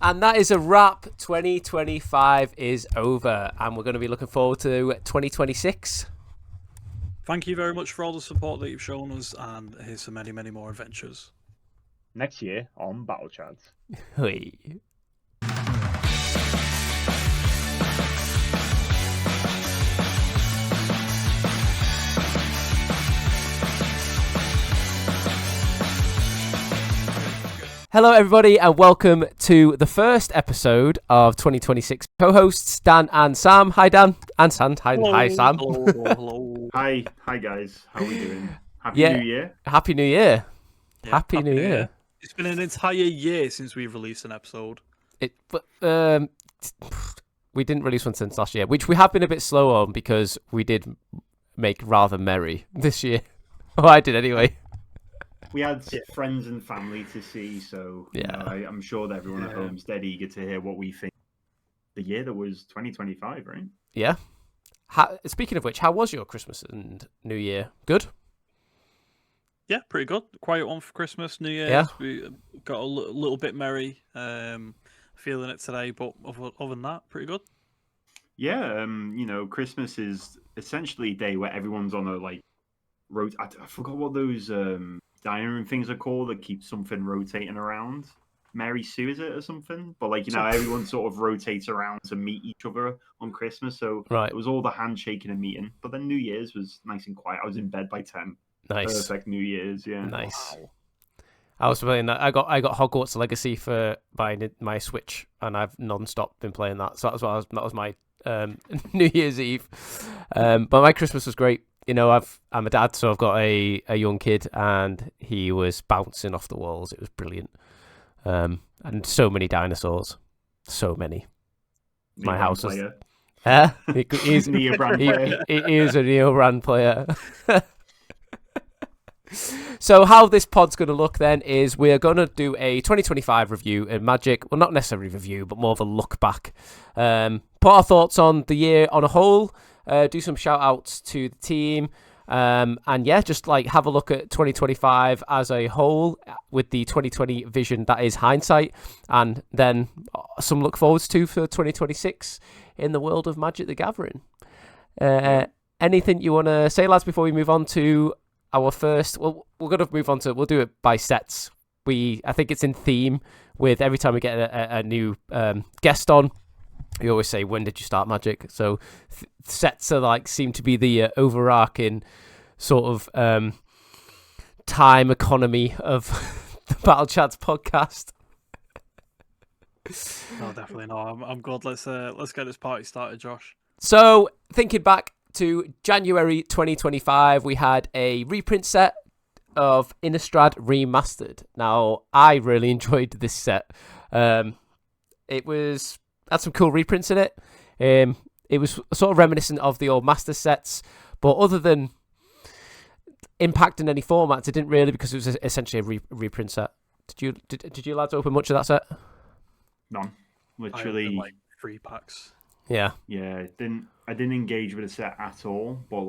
And that is a wrap. 2025 is over, and we're going to be looking forward to 2026. Thank you very much for all the support that you've shown us, and here's to many, many more adventures. Next year on battlechads. Hey. Hello, everybody, and welcome to the first episode of 2026. Co-hosts Dan and Sam. Hi, Dan and Sam. Hi, Sam. Hello. Hi guys. How are we doing? Happy New Year. Happy New Year. Yeah, Happy New Year. It's been an entire year since we've released an episode. We didn't release one since last year, which we have been a bit slow on because we did make rather merry this year. Oh, I did anyway. We had friends and family to see, so I'm sure that everyone at home is dead eager to hear what we think. The year that was 2025, right? Yeah. Speaking of which, how was your Christmas and New Year? Good? Yeah, pretty good. Quiet one for Christmas, New Year's. Yeah. We got a little bit merry. Feeling it today, but other than that, pretty good. Yeah, Christmas is essentially a day where everyone's on a I forgot what those dining room things are called that keep something rotating around. Mary Sue, is it, or something? But everyone sort of rotates around to meet each other on Christmas. So It was all the handshaking and meeting. But then New Year's was nice and quiet. I was in bed by 10. Nice. Perfect New Year's, yeah. Nice. Wow. I was playing that. I got Hogwarts Legacy for buying my Switch, and I've non-stop been playing that. So that was my New Year's Eve. But my Christmas was great. You know, I'm a dad, so I've got a young kid, and he was bouncing off the walls. It was brilliant. And so many dinosaurs. So many. My house was... He's Neo brand player. He is a Neo brand player. So how this pod's going to look then is we're going to do a 2025 review in Magic. Well, not necessarily review, but more of a look back. Put our thoughts on the year on a whole. Do some shout outs to the team. And yeah, just have a look at 2025 as a whole with the 2020 vision that is hindsight. And then some look forwards to for 2026 in the world of Magic the Gathering. Anything you want to say, lads, before we move on to our first? Well, we're going to move on to, we'll do it by sets. I think it's in theme with every time we get a new guest on. We always say, when did you start Magic? So sets are seem to be the overarching sort of time economy of the Battle Chads podcast. No, definitely not. I'm good. Let's get this party started, Josh. So thinking back to January 2025, we had a reprint set of Innistrad Remastered. Now, I really enjoyed this set. It had some cool reprints in it. It was sort of reminiscent of the old Master sets, but other than impacting any formats, it didn't really, because it was essentially a reprint set. Did you lads open much of that set? None. Literally. 3 packs. Yeah. Yeah, I didn't engage with the set at all, but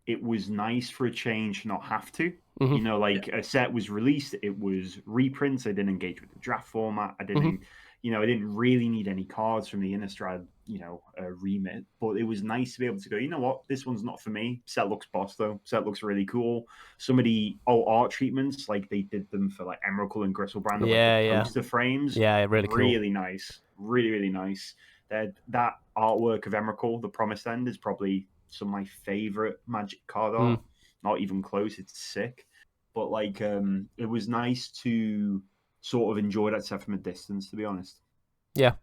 it was nice for a change to not have to. Mm-hmm. A set was released, it was reprints. I didn't engage with the draft format. I didn't, I didn't really need any cards from the Innistrad, remit. But it was nice to be able to go, you know what, this one's not for me. Set looks boss though. Set looks really cool. Some of the old art treatments, they did them for Emrakul and Gristlebrand, poster frames. Yeah, really cool. Really nice. Really, really nice. That artwork of Emrakul, the Promised End, is probably some of my favorite Magic card art. Not even close. It's sick. But it was nice to sort of enjoy that set from a distance, to be honest. Yeah.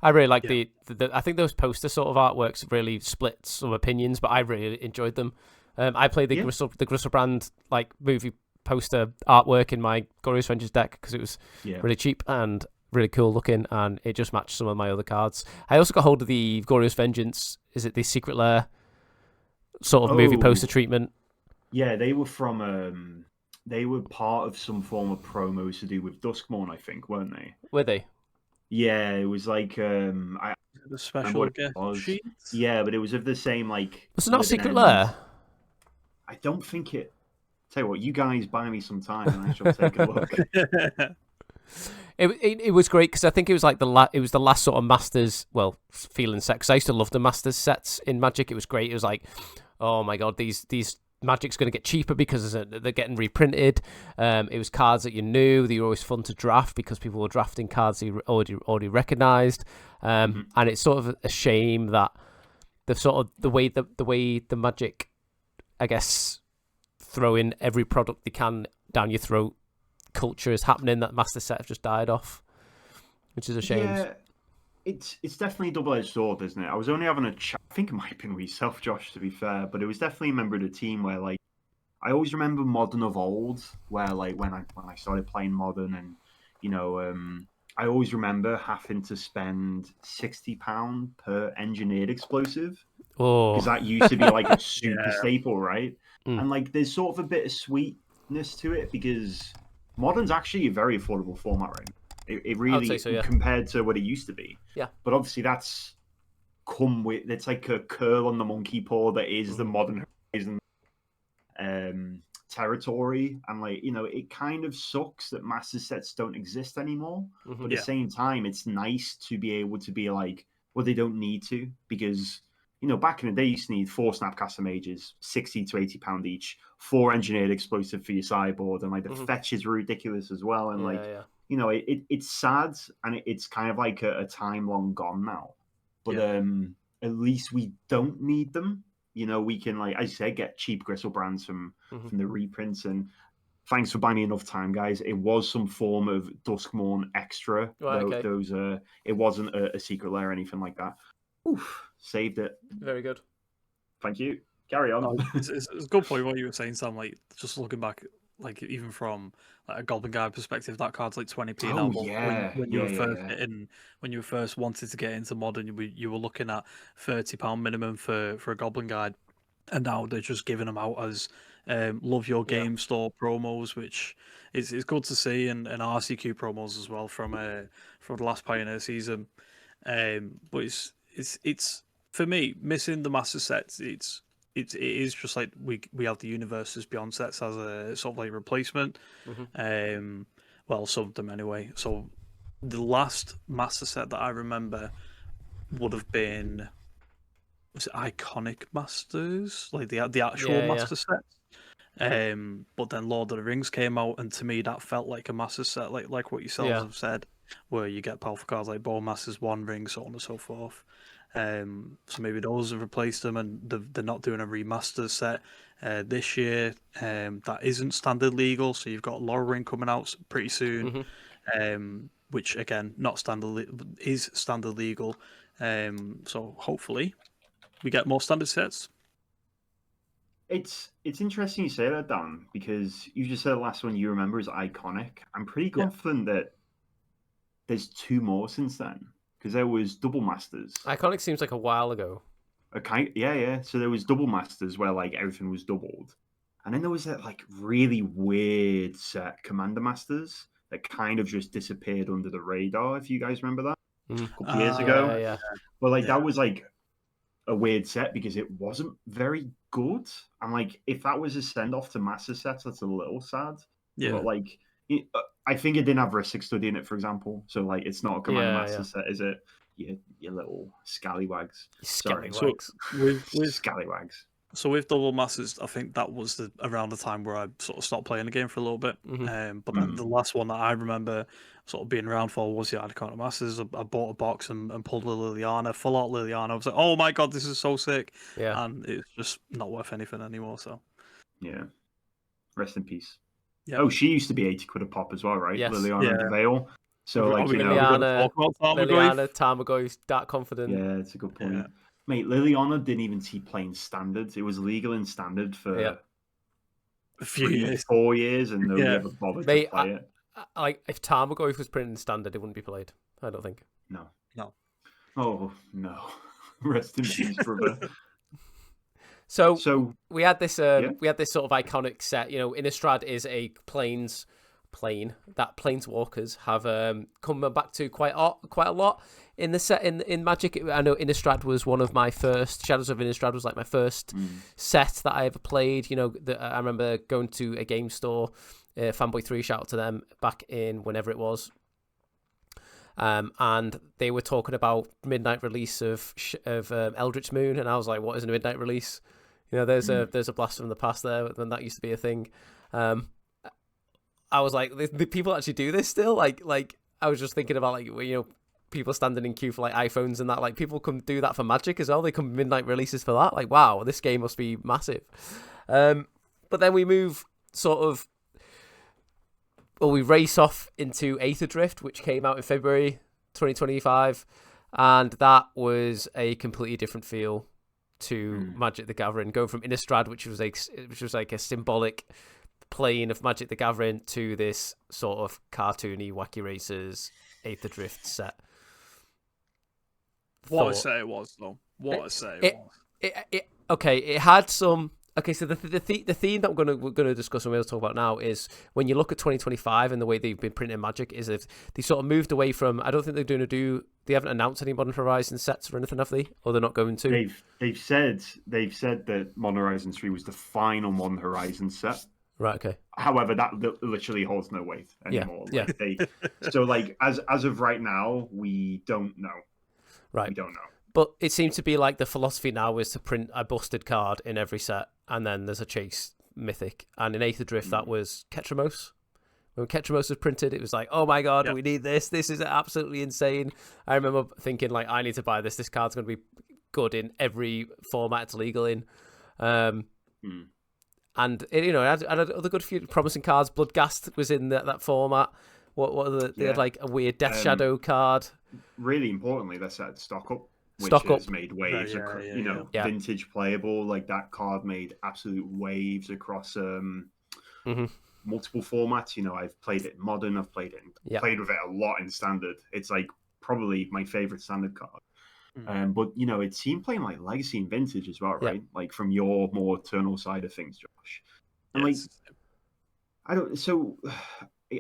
I really like the I think those poster sort of artworks really split some opinions, but I really enjoyed them. I played the Gristlebrand movie poster artwork in my Glorious Vengeance deck because it was really cheap and really cool looking, and it just matched some of my other cards. I also got hold of the Glorious Vengeance, is it the Secret Lair sort of movie poster treatment? Yeah, they were from they were part of some form of promos to do with Duskmourn, I think, weren't they? Were they? Yeah, it was the special guest sheets. Yeah, but it was of the same Was it not Secret Lair? I don't think it. Tell you what, you guys buy me some time and I shall take a look. It was great because I think it was like it was the last sort of Masters, well, feeling set, because I used to love the Masters sets in Magic. It was great. It was like, oh my god, these Magic's going to get cheaper because they're getting reprinted. It was cards that you knew. They were always fun to draft because people were drafting cards they already recognised. And it's sort of a shame that the way the Magic, I guess, throw in every product they can down your throat culture is happening, that Master Set have just died off, which is a shame. Yeah, it's definitely a double-edged sword, isn't it? I was only having a chat, I think it might have been with yourself, Josh, to be fair, but it was definitely a member of the team where, like, I always remember Modern of old, where, like, when I started playing Modern, and, you know, I always remember having to spend £60 per engineered explosive, because that used to be like a super staple, right? And, like, there's sort of a bit of sweetness to it, because Modern's actually a very affordable format right now. It really, say so, yeah. compared to what it used to be. Yeah. But obviously that's it's like a curl on the monkey paw that is the Modern Horizon territory. And, like, you know, it kind of sucks that Master Sets don't exist anymore. But at the same time, it's nice to be able to be like, well, they don't need to, because, you know, back in the day, you used to need 4 Snapcaster Mages, £60 to £80 each, 4 engineered explosive for your sideboard, and, like, the fetches were ridiculous as well. And, you know, it's sad, and it's kind of like a time long gone now. But at least we don't need them. You know, we can, like, as you said, get cheap Gristle brands from the reprints. And thanks for buying me enough time, guys. It was some form of Duskmourn extra. It wasn't a secret lair or anything like that. Oof, saved it. Very good. Thank you. Carry on. It's a good point what you were saying, Sam. Like, just looking back, like, even from, like, a Goblin Guide perspective, that card's like 20p now. But when you were first hitting, when you first wanted to get into Modern, you were looking at £30 minimum for a Goblin Guide, and now they're just giving them out as love your game store promos, which is good to see, and RCQ promos as well from the last Pioneer season. But it's for me, missing the Master Sets. It is just like we have the Universes Beyond sets as a sort of like replacement. Well, some of them anyway. So the last Master Set that I remember would have been, was it Iconic Masters, like the actual Master Sets. But then Lord of the Rings came out, and to me that felt like a Master Set, like what yourselves have said, where you get powerful cards like Bowmasters, One Ring, so on and so forth. So maybe those have replaced them, and they're not doing a remaster set this year. That isn't standard legal, so you've got Laurel Ring coming out pretty soon, which again not is standard legal. So hopefully we get more standard sets. It's interesting you say that, Dan, because you just said the last one you remember is Iconic. I'm pretty confident that there's 2 more since then, because there was Double Masters. Iconic seems like a while ago. Okay, yeah. So there was Double Masters where, like, everything was doubled, and then there was that, like, really weird set Commander Masters that kind of just disappeared under the radar. If you guys remember that, a couple years ago. Yeah. But, like, that was like a weird set because it wasn't very good. And, like, if that was a send off to Master Sets, that's a little sad. Yeah. But, like, I think it didn't have Ristic Study in it, for example. So, like, it's not a Commander Master set, is it? Your little scallywags. Scallywags. With scallywags. So with Double Masters, I think that was around the time where I sort of stopped playing the game for a little bit. But then the last one that I remember sort of being around for was the Iconic Masters. I bought a box and pulled a Liliana, full art Liliana. I was like, oh my god, this is so sick. Yeah. And it's just not worth anything anymore. So yeah. Rest in peace. Yeah. Oh, she used to be 80 quid a pop as well, right? Yes. Liliana and Veil. So, like, you know, Liliana, Tarmogoyf, Dark Confident. Yeah, it's a good point. Yeah. Mate, Liliana didn't even see playing standards. It was legal in standard for a few years. 4 years, and nobody ever bothered to play it. Like, if Tarmogoyf was printed in standard, it wouldn't be played. I don't think. No. Oh no. Rest in peace, brother. So we had this we had this sort of iconic set. You know, Innistrad is a plane that Planeswalkers have come back to quite a lot in the set in Magic. I know Innistrad was one of my first. Shadows of Innistrad was like my first set that I ever played. You know, I remember going to a game store, Fanboy 3, shout out to them, back in whenever it was, and they were talking about midnight release of Eldritch Moon, and I was like, what is a midnight release? You know, there's a blast from the past there, when that used to be a thing. I was like, the people actually do this still? Like I was just thinking about, like, you know, people standing in queue for like iPhones and that. Like, people come do that for Magic as well. They come midnight releases for that. Like, wow, this game must be massive. But then we move we race off into Aether Drift, which came out in February 2025, and that was a completely different feel to Magic the Gathering, going from Innistrad, which was like a symbolic plane of Magic the Gathering, to this sort of cartoony Wacky Racers Aether Drift set. What a set it was, though. What a set it was. It had some. Okay, so the theme that we're gonna discuss and we'll talk about now is, when you look at 2025 and the way they've been printing Magic, is if they sort of moved away from. I don't think they're they haven't announced any Modern Horizon sets or anything, have they? Or they're not going to. They've said that Modern Horizon 3 was the final Modern Horizon set. Right. Okay. However, that literally holds no weight anymore. Yeah. So like as of right now, we don't know. Right. We don't know. But it seems to be like the philosophy now is to print a busted card in every set, and then there's a chase mythic. And in Aether Drift, that was Ketramos. When Ketramos was printed, it was like, oh my god, we need this. This is absolutely insane. I remember thinking, like, I need to buy this. This card's going to be good in every format it's legal in. And it, you know, it had other good few promising cards. Bloodghast was in that format. They had like a weird Death Shadow card. Really importantly, they said Stock Up. Which has made waves, vintage playable. Like, that card made absolute waves across multiple formats. You know, I've played it in Modern, I've played played with it a lot in Standard. It's like probably my favorite Standard card. But you know, it's seen playing like Legacy and Vintage as well, right? Like, from your more Eternal side of things, Josh. And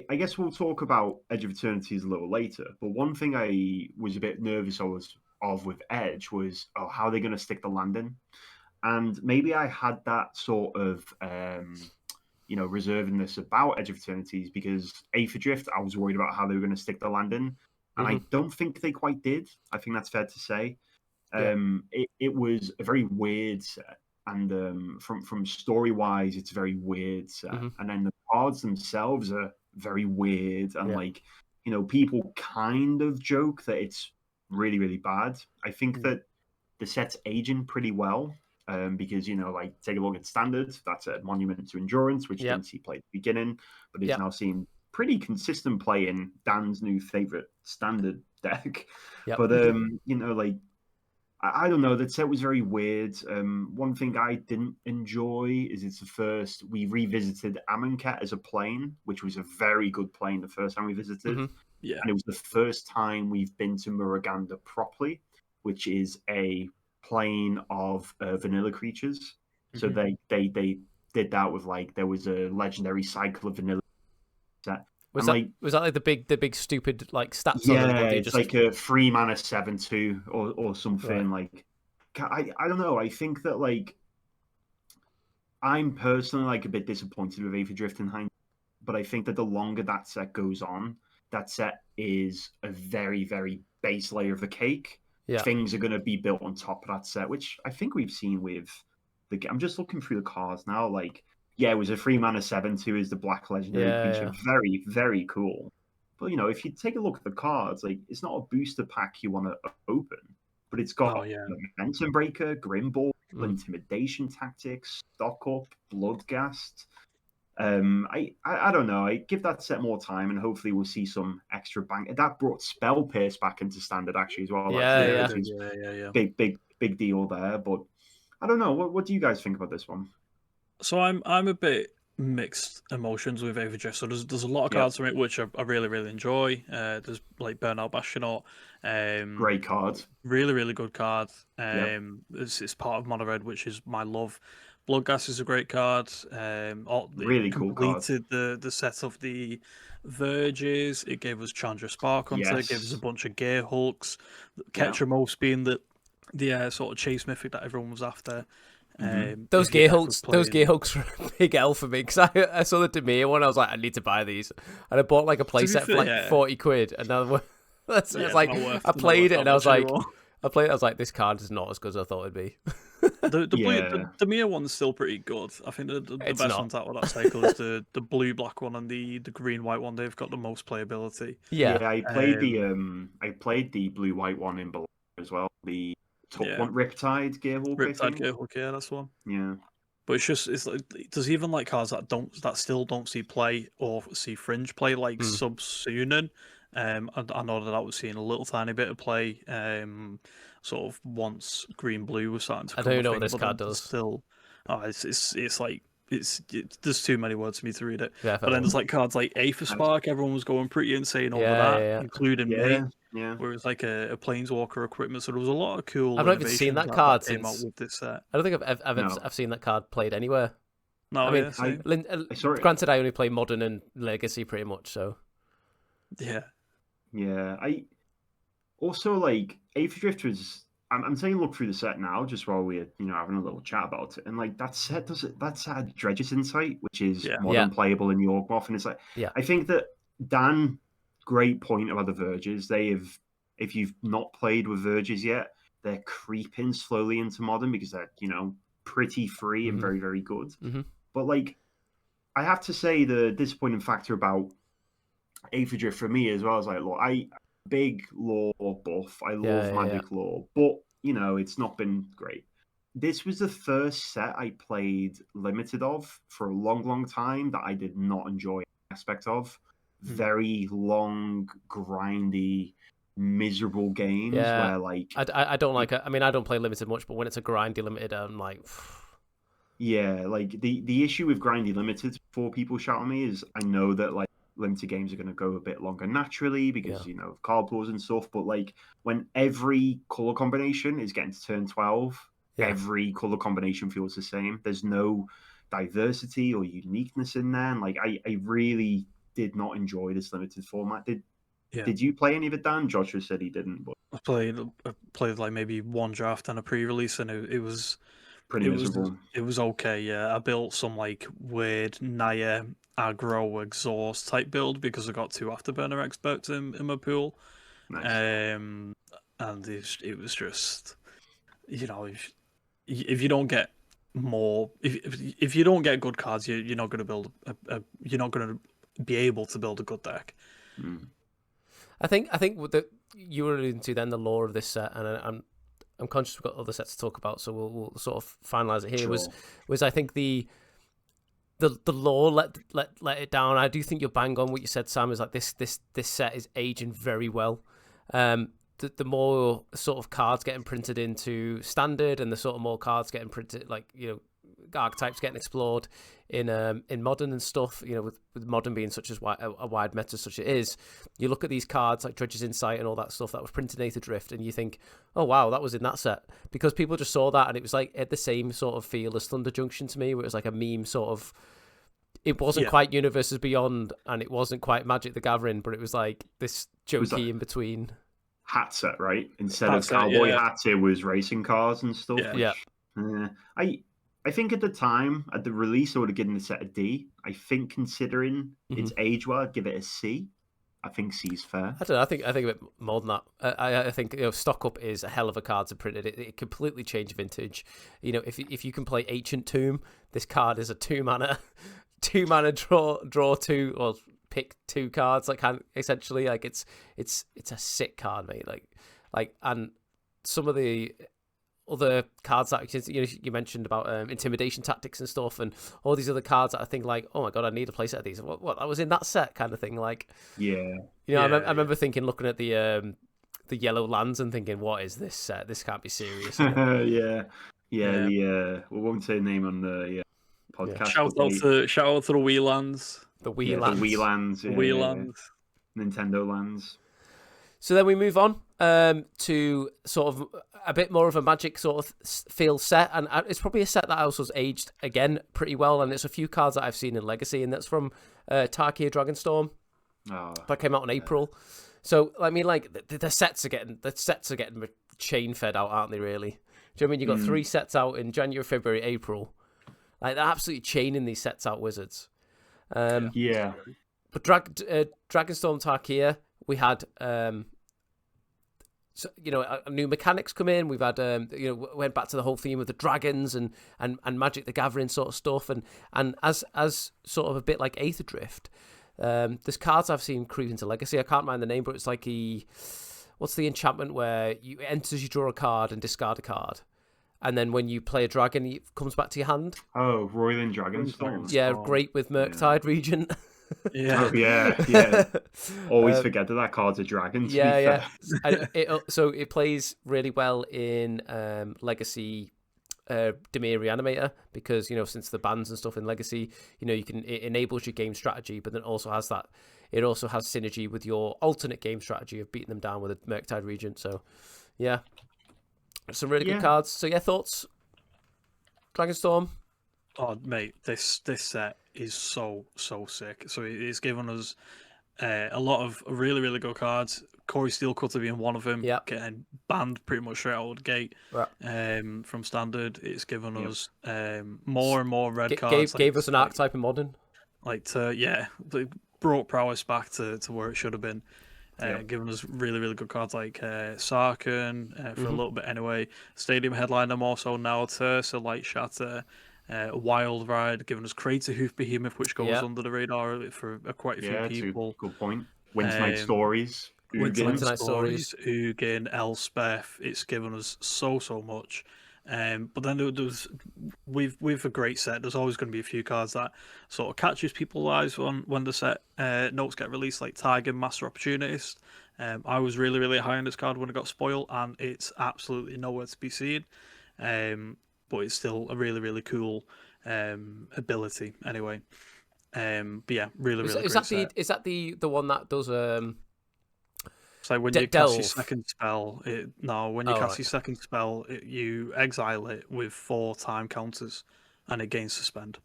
I guess we'll talk about Edge of Eternities a little later. But one thing I was a bit nervous of with Edge was, how are they going to stick the landing? And maybe I had that sort of, reservedness about Edge of Eternities, because Aether Drift, I was worried about how they were going to stick the landing. And I don't think they quite did. I think that's fair to say. It was a very weird set. And from story-wise, it's a very weird set. And then the cards themselves are very weird. And, people kind of joke that it's really, really bad. I think that the set's aging pretty well, because, take a look at Standard. That's a Monument to Endurance, which didn't see play at the beginning, but it's now seen pretty consistent play in Dan's new favorite Standard deck. But I don't know, that set was very weird. One thing I didn't enjoy is it's the first we revisited Amonkhet as a plane, which was a very good plane the first time we visited. Yeah, and it was the first time we've been to Muruganda properly, which is a plane of vanilla creatures. So they did that with, like, there was a legendary cycle of vanilla set. Was that like the big stupid, like, stats? Yeah, it's like a 3 mana 7/2 or something. Right. Like, I don't know. I think that, like, I'm personally, like, a bit disappointed with Aether Drift in hindsight, but I think that the longer that set goes on, that set is a very, very base layer of the cake. Things are going to be built on top of that set, which I think we've seen with I'm just looking through the cards now. Like, it was a 3 mana 7/2 is the black legendary creature. Very, very cool. But, if you take a look at the cards, like, it's not a booster pack you want to open, but it's got Momentum Breaker, Grimball, Intimidation Tactics, Stock Up, Bloodghast. I don't know. I give that set more time, and hopefully we'll see some extra bang. That brought Spell Pierce back into Standard actually as well. Big deal there. But I don't know. What do you guys think about this one? So I'm a bit mixed emotions with Aether Drift. So there's a lot of cards from it which I really, really enjoy. There's like Burnout Bastionaut. Great card. Really, really good card. It's part of Mono Red, which is my love. Bloodghast is a great card. Really cool card. Completed the set of the Verges. It gave us Chandra Sparkhunter. It gave us a bunch of Gear Hulks. Ketramos being the sort of chase mythic that everyone was after. Those Gear Hulks were a big L for me, because I saw the Demir one. I was like, I need to buy these, and I bought like a playset for like £40, and now It's Yeah, like not worth- I not played worth it that and I was much like, anymore. this card is not as good as I thought it'd be. The Mia one's still pretty good. I think the It's best not. ones out of that cycle is the blue black one and the green white one. They've got the most playability. Yeah. I played the blue white one in below as well. The top Yeah. one, Riptide Gearhawk, I Riptide think. Gearhawk, yeah, that's one. Yeah. But it's like there's even like cards that still don't see play or see fringe play, like Subsunin. I know that was seeing a little tiny bit of play. Sort of once green blue was starting to. I become don't a know what thing, this but card then does. Still, it's like there's too many words for me to read it. Yeah, But then there's like cards like Aether Spark. Everyone was going pretty insane over that, including me. Yeah. Where it's like a planeswalker equipment. So there was a lot of cool. I've not even seen that card came out since. with this set. I don't think I've seen that card played anywhere. No, I mean, yeah, same. Granted, I only play Modern and Legacy pretty much, so. Yeah. Yeah. I also like Aether Drift was. I'm saying look through the set now, just while we're having a little chat about it, and like that set had Dredge's Insight, which is modern playable in Yorkmoth, and it's like I think that Dan, great point about the Verges. They have, if you've not played with Verges yet, they're creeping slowly into modern because they're pretty free and very, very good. Mm-hmm. But like, I have to say the disappointing factor about Aether Drift for me as well is like, look, big lore buff. I love Magic lore, but it's not been great. This was the first set I played limited of for a long, long time that I did not enjoy the aspect of. Very long, grindy, miserable games where like I don't like it. I mean, I don't play limited much, but when it's a grindy limited, I'm like. Yeah, like the issue with grindy limited before people shout at me is I know that like limited games are going to go a bit longer naturally because of card pools and stuff, but like when every color combination is getting to turn 12, every color combination feels the same. There's no diversity or uniqueness in there, and like I really did not enjoy this limited format. Did you play any of it, Dan? Joshua said he didn't, but I played like maybe one draft and a pre-release, and it was pretty miserable. It was okay, yeah. I built some like weird Naya aggro exhaust type build because I got 2 afterburner experts in my pool. Nice. And it was just if you don't get more if you don't get good cards, you're not going to build you're not going to be able to build a good deck. I think that you were alluding to then the lore of this set, and I'm conscious we've got other sets to talk about, so we'll sort of finalize it here. Sure. Was I think the lore let it down. I do think you're bang on what you said, Sam. Is like this set is aging very well. The more sort of cards getting printed into standard, and the sort of more cards getting printed, like archetypes getting explored in modern and stuff. With modern being such as a wide meta such it is, you look at these cards like Dredge's Insight and all that stuff that was printed in Aether Drift, and you think, oh wow, that was in that set, because people just saw that and it was like at the same sort of feel as Thunder Junction to me, where it was like a meme sort of. It wasn't quite Universes Beyond, and it wasn't quite Magic the Gathering, but it was like this jokey in between. Hat set, right? Instead of cowboy hats, it was racing cars and stuff. Yeah. I think at the time, at the release, I would have given the set a D. I think considering its age well, I'd give it a C. I think C's fair. I don't know. I think a bit more than that. I think Stock Up is a hell of a card to print it. It completely changed vintage. If you can play Ancient Tomb, this card is a 2-mana, 2-mana draw 2 or pick 2 cards. Like essentially, like it's a sick card, mate. Like and some of the other cards that you mentioned about intimidation tactics and stuff, and all these other cards that I think like, oh my god, I need a playset of these. What that was in that set kind of thing. Like, I remember thinking, looking at the yellow lands and thinking, what is this set? This can't be serious. We won't say the name on the podcast. Shout out to the Wii lands. The Wii lands. The Wii lands. The Wii lands. Nintendo lands. So then we move on to sort of a bit more of a Magic sort of feel set, and it's probably a set that also has aged again pretty well, and it's a few cards that I've seen in Legacy, and that's from Tarkir Dragonstorm. That came out in April. So I mean, like the sets are getting chain fed out, aren't they? Really? Do you know what I mean? You got 3 sets out in January, February, April. Like they're absolutely chaining these sets out, Wizards. But Dragonstorm Tarkir, we had new mechanics come in. We've had went back to the whole theme of the dragons and Magic the Gathering sort of stuff, and as sort of a bit like Aether Drift. There's cards I've seen creep into Legacy. I can't mind the name, but it's like what's the enchantment where you enter, you draw a card and discard a card, and then when you play a dragon, it comes back to your hand. Oh, Roiling Dragonstorm. Yeah, great with Murktide Regent. Yeah. Oh, yeah. Always forget that card's a dragon. Yeah. And so it plays really well in Legacy. Dimir Reanimator, because since the bans and stuff in Legacy, it enables your game strategy, but then also has synergy with your alternate game strategy of beating them down with a Murktide Regent. So yeah, some really good cards. So yeah, thoughts? Dragonstorm. Oh mate, this set is so sick. So it's given us a lot of really, really good cards. Corey Steelcutter being one of them, getting banned pretty much straight out of the gate from Standard. It's given us more and more red cards. Gave us an archetype in Modern. Brought prowess back to where it should have been. Giving us really, really good cards like Sarkhan for a little bit anyway. Stadium Headliner more so now. Tersa, Light Shatter. Wild Ride, giving us Crater Hoof Behemoth, which goes under the radar for quite a few people. Good point. Winter Night Stories. Winter Night Stories, Ugin, Elspeth. It's given us so much. But then with a great set, there's always going to be a few cards that sort of catches people's eyes when the set notes get released, like Tiger, Master Opportunist. I was really, really high on this card when it got spoiled, and it's absolutely nowhere to be seen. But it's still a really, really cool ability anyway. But yeah, really, really great set. Is that the one that does So when you cast your second spell, your second spell, you exile it with 4 time counters, and it gains suspend.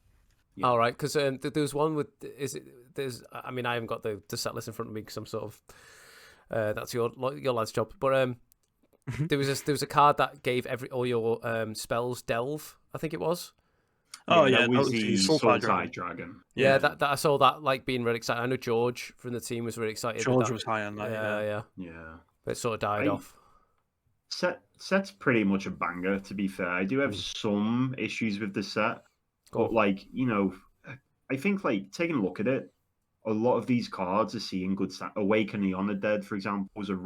Yeah. All right, because there's one with I haven't got the set list in front of me because I'm sort of that's your lad's job, but there was a card that gave all your spells delve, I think it was. That was the Soultide Dragon. Yeah, that I saw that being really excited. I know George from the team was really excited. George was high on that. Yeah. But it sort of died off. Set's pretty much a banger, to be fair. I do have some issues with the set, but I think taking a look at it, a lot of these cards are seeing good. Awaken the Undead, for example, was a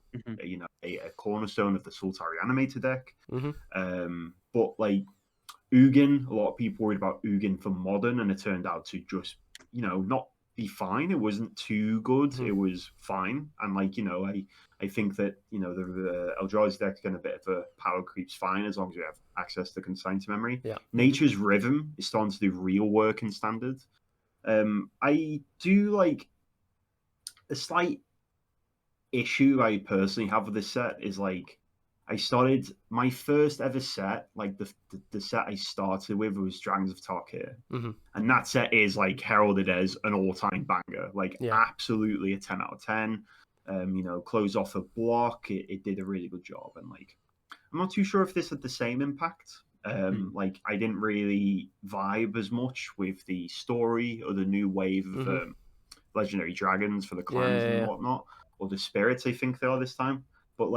cornerstone of the Sultai Reanimator deck. But Ugin, a lot of people worried about Ugin for Modern, and it turned out to just, not be fine. It wasn't too good. It was fine. And I think that, the Eldrazi deck getting a bit of a power creep's fine as long as we have access to consigned memory. Yeah. Nature's Rhythm is starting to do real work in Standard. I do a slight issue I personally have with this set is I started my first ever set, the set I started with was Dragons of Tarkir. And that set is heralded as an all-time banger, absolutely a 10 out of 10. Close off a block, it did a really good job. And I'm not too sure if this had the same impact. I didn't really vibe as much with the story or the new wave of legendary dragons for the clans and whatnot, or the spirits I think they are this time. But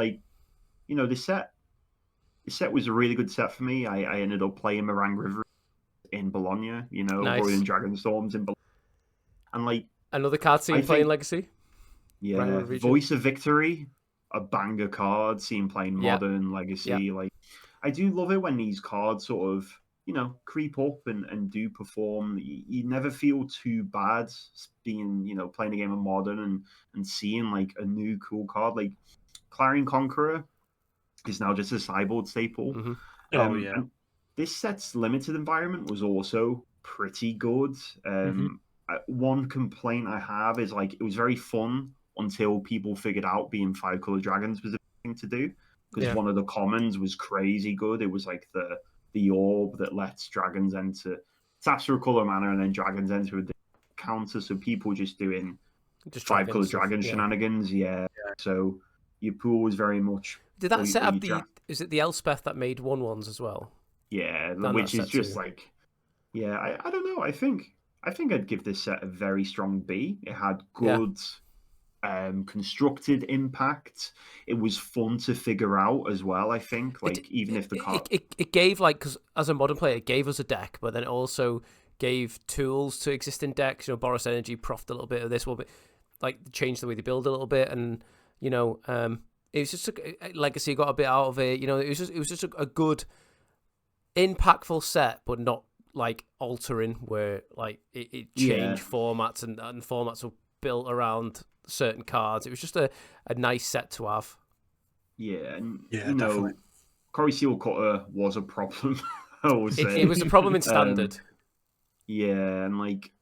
this set was a really good set for me. I ended up playing Morang River in Bologna, avoiding Dragonstorms in Bologna. And another card scene playing Legacy. Yeah, Voice of Victory, a banger card, seen playing Modern, Legacy. Yeah. I do love it when these cards sort of, creep up and do perform. You never feel too bad being, playing a game of Modern and seeing a new cool card. Clarion Conqueror is now just a sideboard staple. And this set's limited environment was also pretty good. One complaint I have is it was very fun until people figured out being 5-color dragons was a thing to do, because one of the commons was crazy good. It was the orb that lets dragons enter, taps for a color mana, and then dragons enter with the counter. So people just doing 5-color dragon shenanigans. So your pool was very much. Did that set up is it the Elspeth that made 1/1s as well? Yeah, which is just I don't know. I think I'd give this set a very strong B. It had good constructed impact. It was fun to figure out as well, I think. Like, even if the card... It gave, like, because as a modern player, it gave us a deck, but then it also gave tools to existing decks. You know, Boros Energy proffed a little bit of this, will be like changed the way they build a little bit, and you know, it was just Legacy got a bit out of it. You know, it was just a good, impactful set, but not like altering where like it changed formats and formats were built around certain cards. It was just a nice set to have. Yeah, and Yeah, you know, definitely. Cory Seal Cutter was a problem. I would say It was a problem in standard. Yeah, and like,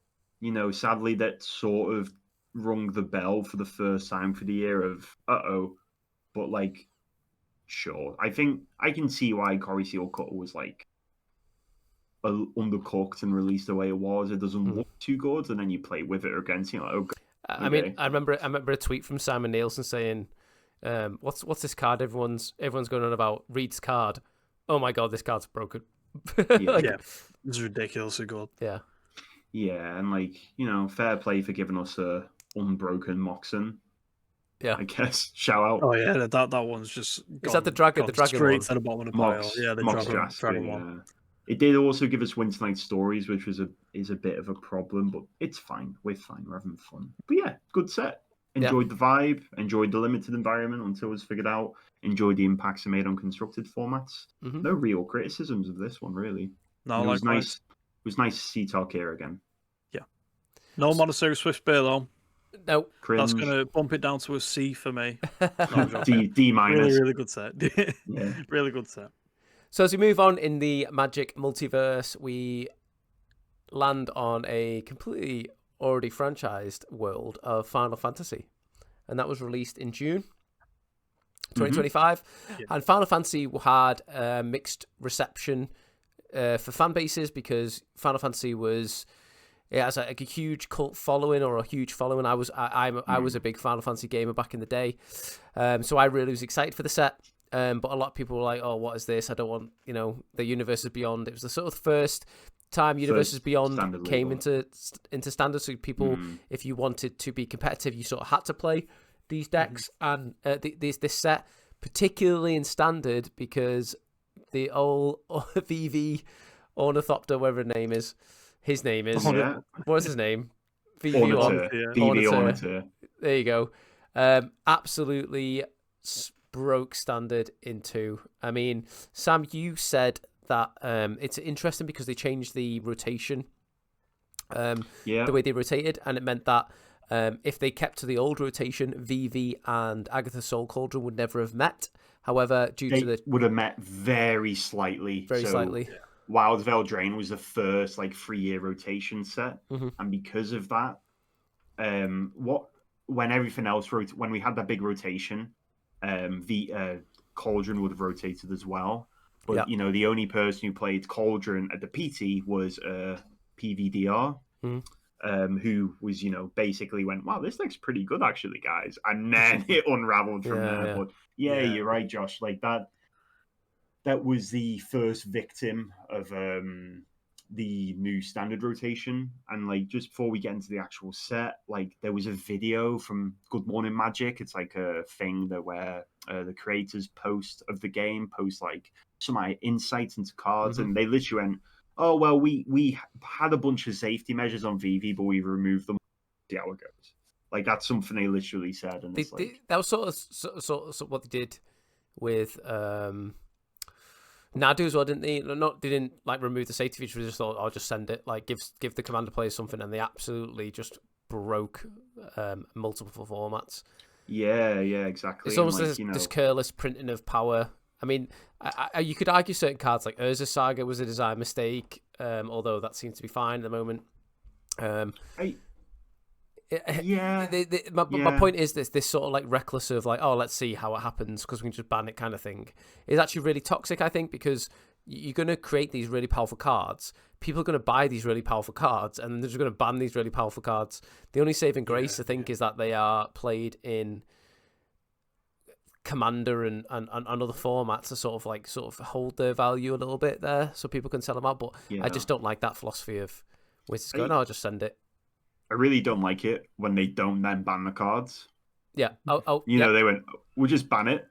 you know, sadly that sort of rung the bell for the first time for the year of but like, sure, I think I can see why Cory Seal Cutter was like undercooked and released the way it was. It doesn't look too good, and then you play with it against, you know, like, okay. I mean, I remember a tweet from Simon Nielsen saying, "What's this card? Everyone's going on about. Reed's card. Oh my god, this card's broken." Like, it's ridiculously good. Yeah, and like, you know, fair play for giving us a unbroken Moxon. Yeah, I guess shout out. Oh yeah, that one's just is that the dragon? The dragon straight one? to the bottom of the Mox, pile. Yeah, the Mox dragon one. It did also give us Winter Night Stories, which is a bit of a problem, but it's fine. We're fine. We're having fun. But yeah, good set. Enjoyed the vibe. Enjoyed the limited environment until it was figured out. Enjoyed the impacts it made on constructed formats. No real criticisms of this one, really. No, it was nice. It was nice to see Tarkir again. Yeah. No Monastery Swiftspear though. No, that's gonna bump it down to a C for me. No, D minus. Really good set. Yeah, really good set. So as we move on in the Magic multiverse, we land on a completely already franchised world of Final Fantasy, and that was released in June 2025. And Final Fantasy had a mixed reception for fan bases because Final Fantasy has a huge cult following or a huge following. I was a big Final Fantasy gamer back in the day, so I really was excited for the set. But a lot of people were like, "Oh, what is this? I don't want, you know, the Universes Beyond." It was the sort of first time Universes Beyond came into standard. So people, if you wanted to be competitive, you sort of had to play these decks and this set, particularly in standard, because the old VV Ornithopter, whatever his name is. What is his name? VV Ornithopter. There you go. Absolutely broke standard in two. I mean, Sam, you said that it's interesting because they changed the rotation, the way they rotated, and it meant that if they kept to the old rotation, VV and Agatha Soul Cauldron would never have met. However, they would have met very slightly. Wild Veil Drain was the first like 3-year rotation set, and because of that, when everything else when we had that big rotation, Cauldron would have rotated as well. But you know, the only person who played Cauldron at the PT was PVDR, who was, you know, basically went, "Wow, this deck's pretty good actually, guys," and then it unraveled from there. Yeah. But you're right, Josh. Like that was the first victim of the new standard rotation. And like, just before we get into the actual set, like there was a video from Good Morning Magic. It's like a thing that where the creators of the game post like some insights into cards, and they literally went, "Oh well, we had a bunch of safety measures on VV, but we removed them. See how it goes." Like that's something they literally said, and that was sort of what they did with Nadu as well, didn't they? They didn't like remove the safety feature. They just thought, "I'll just send it." Like give the commander players something, and they absolutely just broke multiple formats. Yeah, exactly. It's almost this careless printing of power. I mean, you could argue certain cards like Urza Saga was a design mistake, although that seems to be fine at the moment. My point is this sort of like reckless of like, oh, let's see how it happens because we can just ban it kind of thing is actually really toxic, I think, because you're going to create these really powerful cards. People are going to buy these really powerful cards, and they're just going to ban these really powerful cards. The only saving grace, I think, is that they are played in Commander and other formats to sort of hold their value a little bit there, so people can sell them out. But I just don't like that philosophy of Wizards going, "No, I'll just send it." I really don't like it when they don't then ban the cards. Yeah. Oh, You know, they went, we'll just ban it.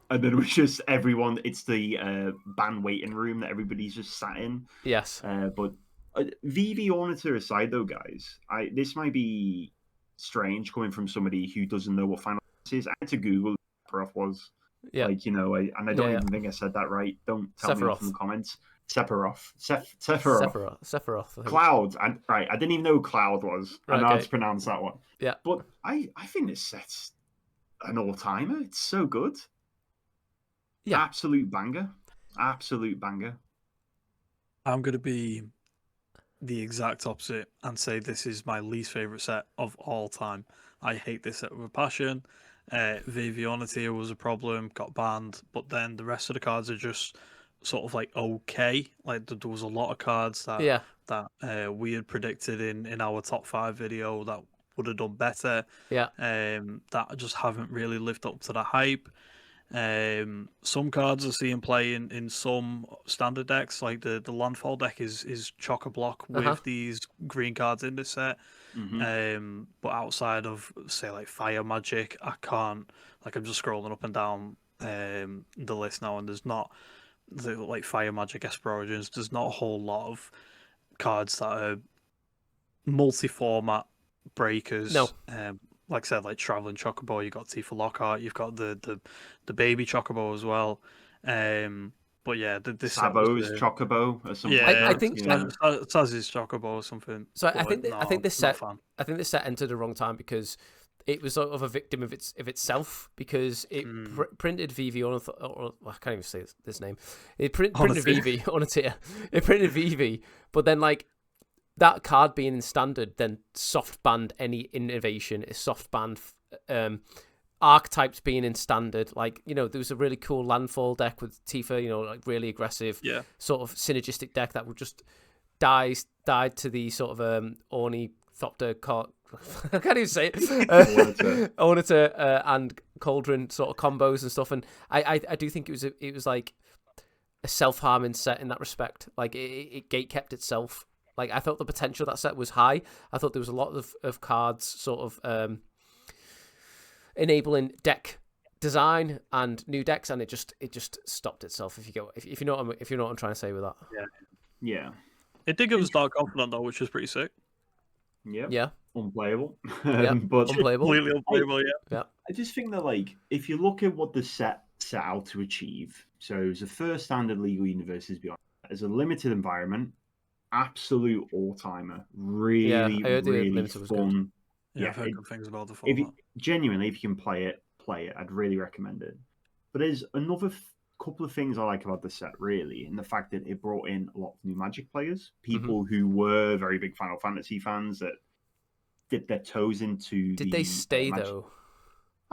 And then it was just everyone, it's the ban waiting room that everybody's just sat in. Yes. But VV Orniter aside, though, guys, this might be strange coming from somebody who doesn't know what Final Fantasy is. I had to Google what Sephiroth was. Yeah. Like, you know, and I don't even think I said that right. Don't tell me off in the comments. Sephiroth. Sephiroth. I think. Cloud. I didn't even know who Cloud was. I know how to pronounce that one. Yeah. But I think this set's an all-timer. It's so good. Yeah. Absolute banger. Absolute banger. I'm going to be the exact opposite and say this is my least favourite set of all time. I hate this set with a passion. Vivionity was a problem, got banned, but then the rest of the cards are just sort of like okay. Like there was a lot of cards that we had predicted in our top 5 video that would have done better. Yeah. That just haven't really lived up to the hype. Some cards are seeing play in some standard decks, like the landfall deck is chock-a-block with these green cards in this set. But outside of say like Fire Magic, I can't. Like I'm just scrolling up and down the list now, and there's not like Fire Magic, Esper Origins. There's not a whole lot of cards that are multi-format breakers. No. Like I said, like Traveling Chocobo, you've got Tifa Lockhart, you've got the baby Chocobo as well. But yeah, this Sabo's Chocobo or something. Yeah, I think Saz's Chocobo or something. So I think this set entered the wrong time because it was sort of a victim of itself because it printed VV on I can't even say this name. It printed VV on a tier. It printed VV, but then like that card being in standard, then soft banned any innovation. It soft banned archetypes being in standard. Like, you know, there was a really cool landfall deck with Tifa, you know, like really aggressive, sort of synergistic deck that would just died to the sort of Ornithopter card. I can't even say it. Orniter and Cauldron sort of combos and stuff. And I do think it was like a self-harming set in that respect. Like it gate-kept itself. Like, I thought the potential of that set was high. I thought there was a lot of cards sort of enabling deck design and new decks, and it just stopped itself. If you know what I'm trying to say with that. Yeah. It did give us Dark Confidant though, which was pretty sick. Yeah. Unplayable. But unplayable. Completely unplayable. Yeah. I just think that like if you look at what the set out to achieve, so it was the first standard legal universes beyond as a limited environment. Absolute all-timer, really fun. Yeah, I've heard good things about the format. Genuinely, if you can play it. I'd really recommend it. But there's another couple of things I like about the set, really, in the fact that it brought in a lot of new Magic players, people who were very big Final Fantasy fans that dipped their toes into. Did they stay though?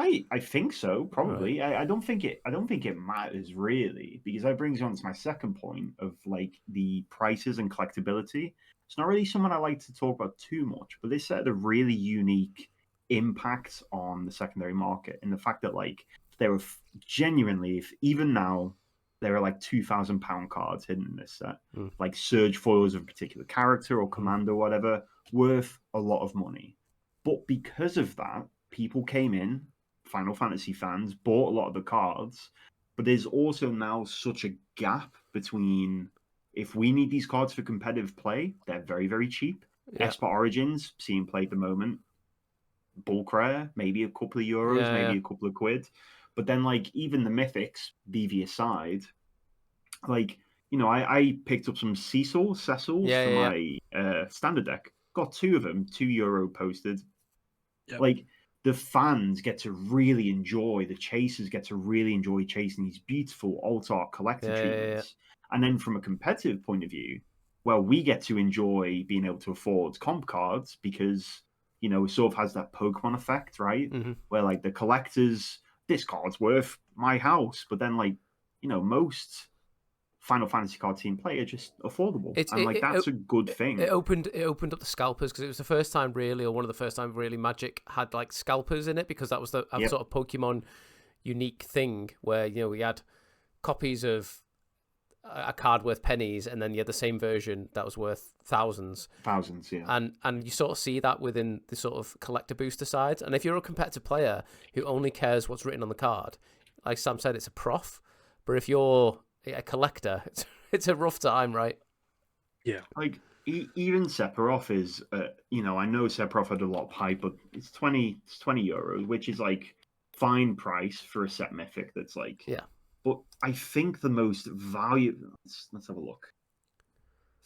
I think so, probably. Right. I don't think it matters really, because that brings me on to my second point of like the prices and collectability. It's not really something I like to talk about too much, but this set had a really unique impact on the secondary market in the fact that like there were genuinely, if even now, there are like £2,000 cards hidden in this set, like surge foils of a particular character or commander or whatever, worth a lot of money. But because of that, people came in. Final Fantasy fans bought a lot of the cards, but there's also now such a gap between if we need these cards for competitive play, they're very, very cheap. Esper Origins, seeing play at the moment, bulk rare, maybe a couple of euros, maybe a couple of quid. But then, like, even the mythics, BV aside, like, you know, I picked up some Cecils for my standard deck. Got 2 of them, €2 posted. Yep. Like, the fans get to really enjoy, the chasers get to really enjoy chasing these beautiful alt art collector treatments. And then from a competitive point of view, well, we get to enjoy being able to afford comp cards because, you know, it sort of has that Pokemon effect, right? Where like the collectors, this card's worth my house. But then like, you know, most Final Fantasy card team play are just affordable. That's a good thing. It opened up the scalpers because it was the first time really, or one of the first time really Magic had like scalpers in it, because that was the sort of Pokemon unique thing where, you know, we had copies of a card worth pennies, and then you had the same version that was worth thousands. Thousands, yeah. And you sort of see that within the sort of collector booster side. And if you're a competitive player who only cares what's written on the card, like Sam said, it's a prof. But if you're a collector, it's a rough time, right? Yeah. Like, even Sephiroth is, you know, I know Sephiroth had a lot of hype, but it's 20 euros, which is like fine price for a set mythic that's like... Yeah. But I think the most valuable... Let's have a look.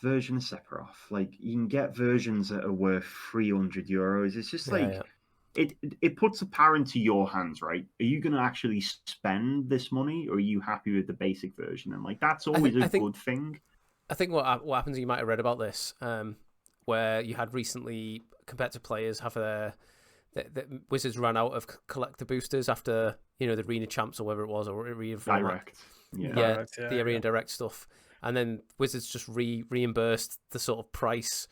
Version of Sephiroth. Like, you can get versions that are worth 300 euros. It's just like... Yeah. It puts the power into your hands, right? Are you going to actually spend this money, or are you happy with the basic version? And like, that's always a good thing. I think what happens, you might have read about this, where you had recently competitive players have the Wizards ran out of collector boosters after, you know, the Arena Champs or whatever it was, or Arena Direct. The Arena Direct stuff. And then Wizards just reimbursed the sort of price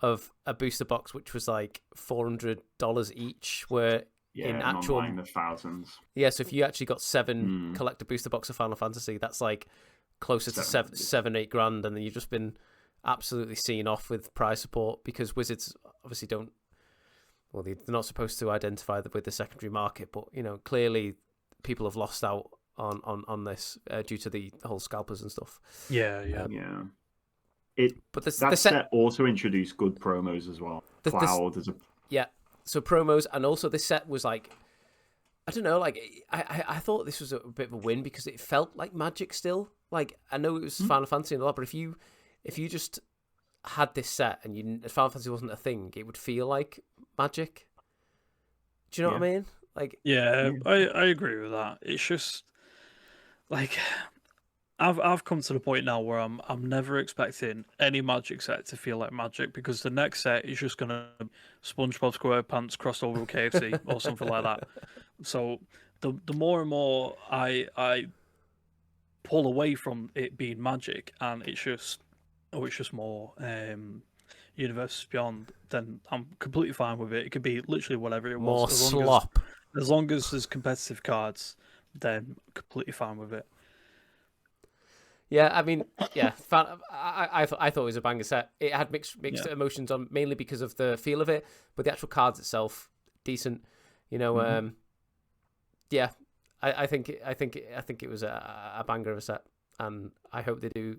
of a booster box, which was like $400 each, where in actual... online, the thousands. Yeah, so if you actually got 7 collector booster box of Final Fantasy, that's like closer to $7-8 grand, and then you've just been absolutely seen off with prize support, because Wizards obviously don't... Well, they're not supposed to identify with the secondary market, but, you know, clearly people have lost out on this due to the whole scalpers and stuff. Yeah. But the set also introduced good promos as well. Cloud as a... Yeah, so promos, and also this set was like, I don't know, like I thought this was a bit of a win because it felt like Magic still. Like, I know it was Final Fantasy and a lot, but if you just had this set and Final Fantasy wasn't a thing, it would feel like Magic. Do you know what I mean? Like, yeah, I agree with that. It's just like I've come to the point now where I'm never expecting any Magic set to feel like Magic, because the next set is just gonna SpongeBob SquarePants crossed over with KFC or something like that. So the more and more I pull away from it being Magic, and it's just more Universes Beyond, then I'm completely fine with it. It could be literally whatever it more was. slop. As long as there's competitive cards, then completely fine with it. Yeah, I mean, yeah, I thought it was a banger set. It had mixed emotions on, mainly because of the feel of it, but the actual cards itself, decent. You know, yeah, I think it was a banger of a set, and I hope they do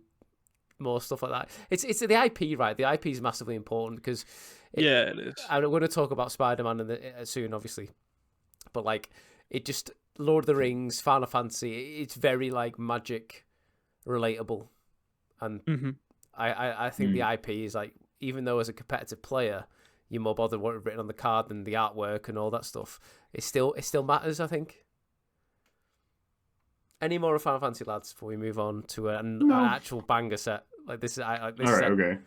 more stuff like that. It's the IP, right? The IP is massively important because it is. I'm going to talk about Spider-Man soon, obviously, but like, it just Lord of the Rings, Final Fantasy, it's very like Magic relatable, and I think the IP is like, even though as a competitive player you're more bothered what is written on the card than the artwork and all that stuff, it still matters, I think. Any more of Final Fantasy, lads, before we move on to an actual banger set like this? All right, okay.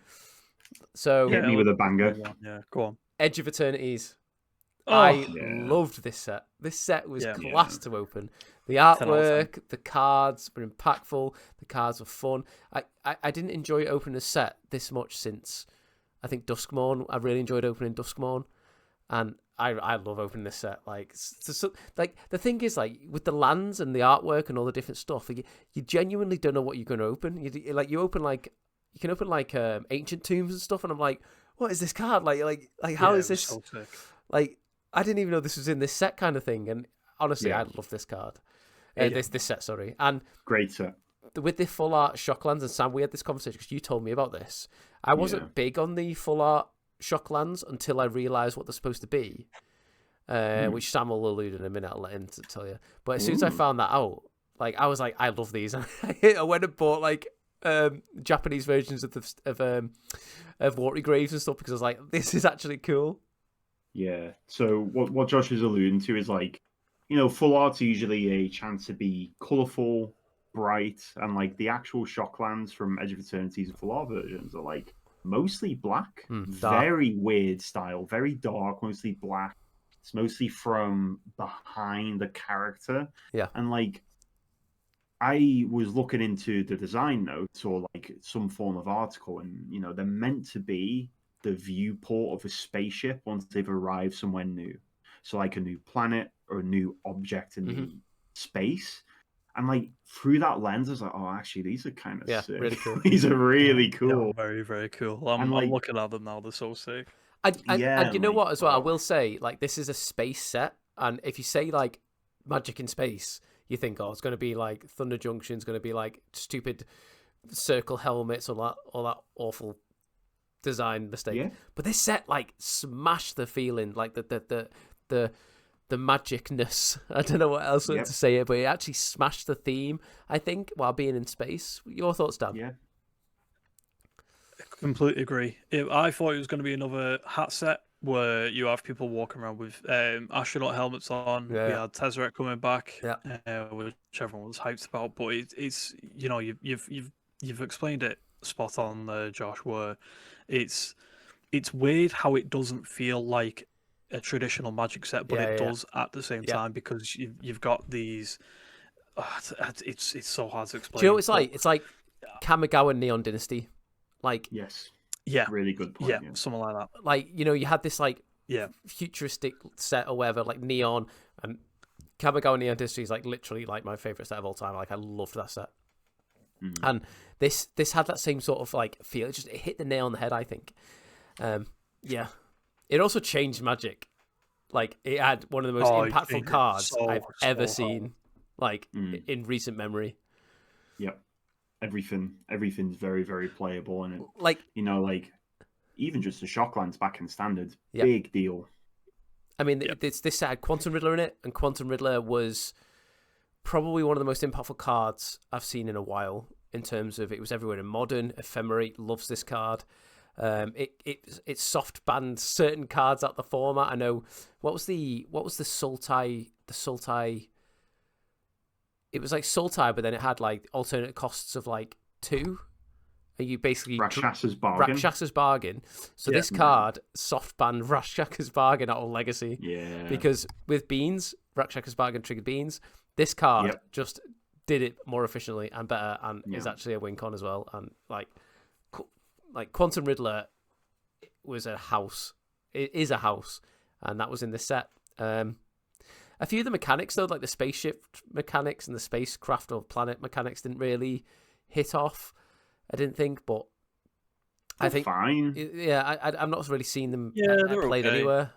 So hit me with a banger. Yeah, go on. Edge of Eternities. Oh, I loved this set. This set was class to open. The artwork, the cards were impactful. The cards were fun. I didn't enjoy opening a set this much since, I think, Duskmorn. I really enjoyed opening Duskmorn, and I love opening this set. Like, like the thing is, like, with the lands and the artwork and all the different stuff, you genuinely don't know what you're going to open. You can open ancient tombs and stuff, and I'm like, what is this card? Like how is this? So sick. Like, I didn't even know this was in this set, kind of thing. And honestly, I love this card. This set, sorry. And great set. With the full art Shocklands, and Sam, we had this conversation because you told me about this. I wasn't big on the full art Shocklands until I realised what they're supposed to be, which Sam will allude in a minute. I'll let him to tell you. But as soon as I found that out, like, I was like, I love these. I went and bought like Japanese versions of Watery Graves and stuff, because I was like, this is actually cool. Yeah. So what Josh is alluding to is, like, you know, full art's usually a chance to be colourful, bright, and like the actual Shocklands from Edge of Eternity's full art versions are like mostly black. Very weird style, very dark, mostly black. It's mostly from behind the character. Yeah. And like, I was looking into the design notes or like some form of article, and you know, they're meant to be the viewport of a spaceship once they've arrived somewhere new. So like a new planet or a new object in the space. And like through that lens, I was like, oh, actually, these are kind of sick. really cool. These are really cool. Yeah, very, very cool. I'm like, looking at them now. They're so sick. And you know like, what as well? I will say, like, this is a space set, and if you say like Magic in space, you think, oh, it's going to be like Thunder Junction's going to be like stupid circle helmets, all that awful design mistake. Yeah. But this set like smashed the feeling, like the magicness. I don't know what else to say it, but it actually smashed the theme, I think, while being in space. Your thoughts, Dan? Yeah. Completely agree. I thought it was going to be another hat set where you have people walking around with astronaut helmets on. Yeah. We had Tesseract coming back, Yeah. which everyone was hyped about. But it's you know you've explained it spot on, Josh. Where it's weird how it doesn't feel like a traditional Magic set, but it does at the same time, because you've got these. It's so hard to explain. Do you know what it's like? It's like Kamigawa Neon Dynasty. Like, yes, yeah, really good point. Yeah, something like that. Like, you know, you had this like yeah futuristic set or whatever, like Neon, and Kamigawa Neon Dynasty is like literally like my favorite set of all time. Like, I loved that set. And this had that same sort of like feel. It hit the nail on the head, I think. Yeah, it also changed Magic. Like, it had one of the most impactful cards I've ever seen, like in recent memory. Yep. Everything's very, very playable, and like, you know, like even just the Shocklands back in Standard, big deal. I mean, this set had Quantum Riddler in it, and Quantum Riddler was probably one of the most impactful cards I've seen in a while. In terms of, it was everywhere in Modern. Ephemerate loves this card. It soft banned certain cards out the format. I know what was the Sultai. The Sultai. It was like Sultai, but then it had like alternate costs of like 2. And you basically Rakshas's Bargain. So this card soft banned Rakshas's Bargain out of Legacy. Yeah. Because with Beans, Rakshas's Bargain triggered Beans. This card just did it more efficiently and better, and is actually a win con as well. And like Quantum Riddler was a house. It is a house, and that was in this set. A few of the mechanics, though, like the spaceship mechanics and the spacecraft or planet mechanics, didn't really hit off, I didn't think, but I think fine. Yeah, I'm not really seeing them played anywhere.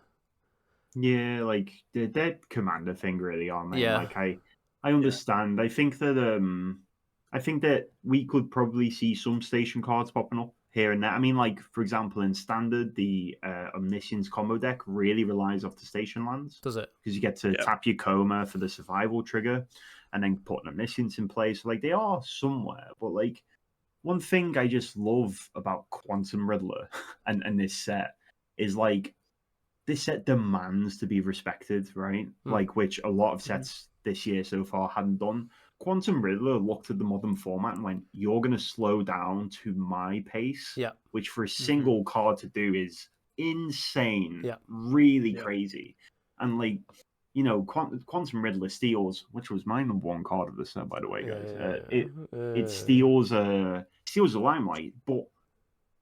Yeah, like they're commander thing, really, aren't they? Yeah. Like I understand. I think that we could probably see some station cards popping up here and there. I mean, like, for example, in Standard, the Omniscience combo deck really relies off the station lands. Does it? Because you get to tap your Coma for the survival trigger and then put an Omniscience in place. So, like, they are somewhere. But, like, one thing I just love about Quantum Riddler and this set is, like, this set demands to be respected, right? Like, which a lot of sets this year so far hadn't done. Quantum Riddler looked at the Modern format and went, you're going to slow down to my pace, which for a single card to do is insane, really crazy. And, like, you know, Quantum Riddler steals, which was my #1 card of the set, by the way, guys. It steals a Limelight, but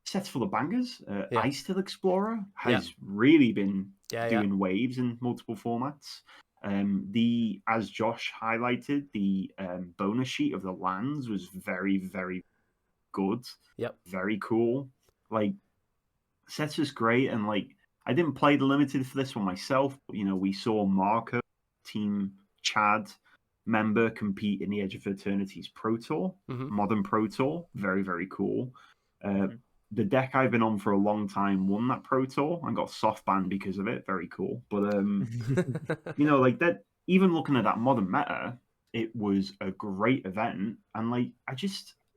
sets full of bangers. Ice Steel Explorer has really been doing waves in multiple formats. As Josh highlighted, the bonus sheet of the lands was very, very good. Yep. Very cool. Like, sets is great, and like, I didn't play the limited for this one myself, but you know, we saw Marco, Team Chad member, compete in the Edge of Eternity's Pro Tour, Modern Pro Tour. Very, very cool. The deck I've been on for a long time won that Pro Tour and got soft banned because of it. Very cool. But, you know, like, that, even looking at that Modern meta, it was a great event. And, like,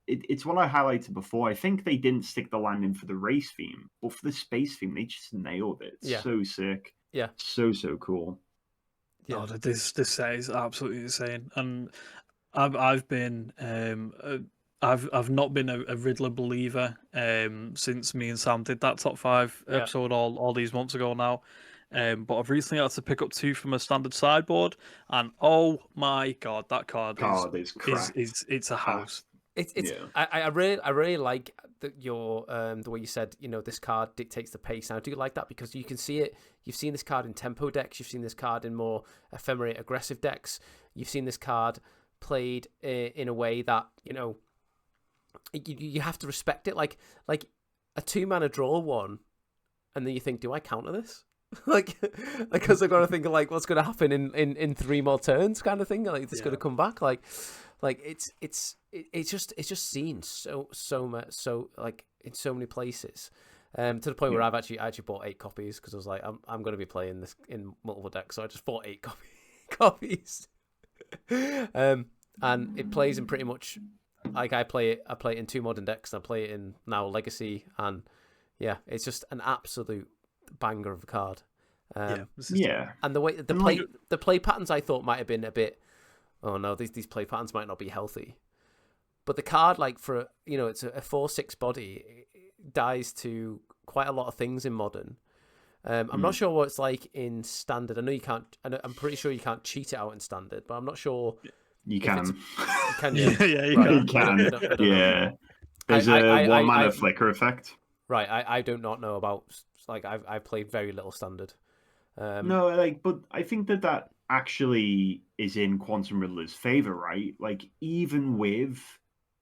it's what I highlighted before. I think they didn't stick the landing for the race theme, but for the space theme, they just nailed it. It's so sick. Yeah. So cool. Yeah. Oh, this set is absolutely insane. And I've been... I've not been a Riddler believer since me and Sam did that top 5 episode all these months ago now. But I've recently had to pick up 2 from a Standard sideboard, and oh my god, that card is it's a house. I really like your the way you said, you know, this card dictates the pace. And I do like that because you can see it. You've seen this card in tempo decks. You've seen this card in more ephemerate aggressive decks. You've seen this card played in a way that, you know, you have to respect it. Like a 2-mana draw one, and then you think, do I counter this? Because I've got to think of like what's going to happen in 3 more turns, kind of thing. Like it's going to come back. Like it's just seen so much, so like in so many places. To the point where I actually bought 8 copies because I was like, I'm going to be playing this in multiple decks, so I just bought 8 copies. And it plays in pretty much like I play it in 2 modern decks, and I play it in now Legacy, and yeah, it's just an absolute banger of a card. And the way the play patterns I thought might have been a bit, oh no, these play patterns might not be healthy, but the card, like, for, you know, it's a 4/6 body, it dies to quite a lot of things in modern. I'm not sure what it's like in standard. I know you can't. I'm pretty sure you can't cheat it out in standard, but I'm not sure. You can. Can you? Yeah, you can. I don't know. There's a 1-mana flicker effect. Right, I do not know about, like, I've played very little standard. No, like, but I think that actually is in Quantum Riddler's favor, right? Like, even with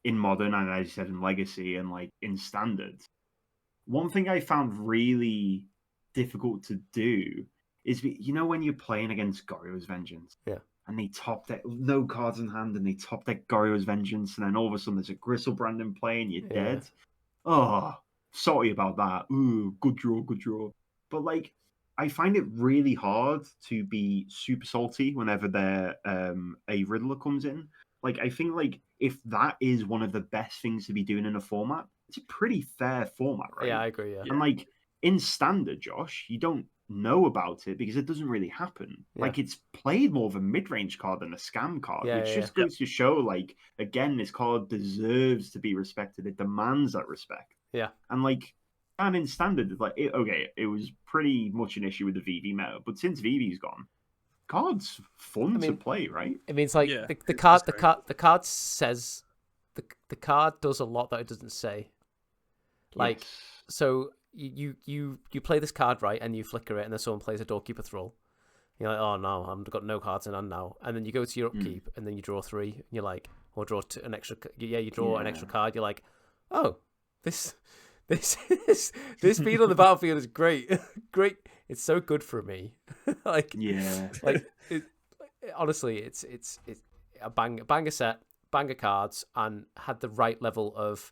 in modern, and as you said, in Legacy, and like in standard, one thing I found really difficult to do is, you know, when you're playing against Goryo's Vengeance, and they top deck, no cards in hand, and they top deck Goryo's Vengeance, and then all of a sudden there's a Gristlebrand in play and you're dead. Oh, sorry about that. Ooh, good draw. But like, I find it really hard to be super salty whenever a Riddler comes in. Like, I think, like, if that is one of the best things to be doing in a format, it's a pretty fair format, right? Yeah, I agree. Yeah. And like in standard, Josh, you don't know about it because it doesn't really happen. Like, it's played more of a mid-range card than a scam card, which just goes to show, like, again, this card deserves to be respected. It demands that respect. Yeah. And like, and in standard, like, it was pretty much an issue with the VV meta, but since VV's gone, card's fun to play, right? It means like the card says the card does a lot that it doesn't say. Like, so you play this card, right, and you flicker it, and then someone plays a Doorkeeper Thrall. You're like, oh no, I've got no cards in hand now. And then you go to your upkeep, and then you draw 3. And you're like, or draw an extra. You draw an extra card. You're like, oh, this being on the battlefield is great. Great. It's so good for me. Honestly, it's a banger set, banger cards, and had the right level of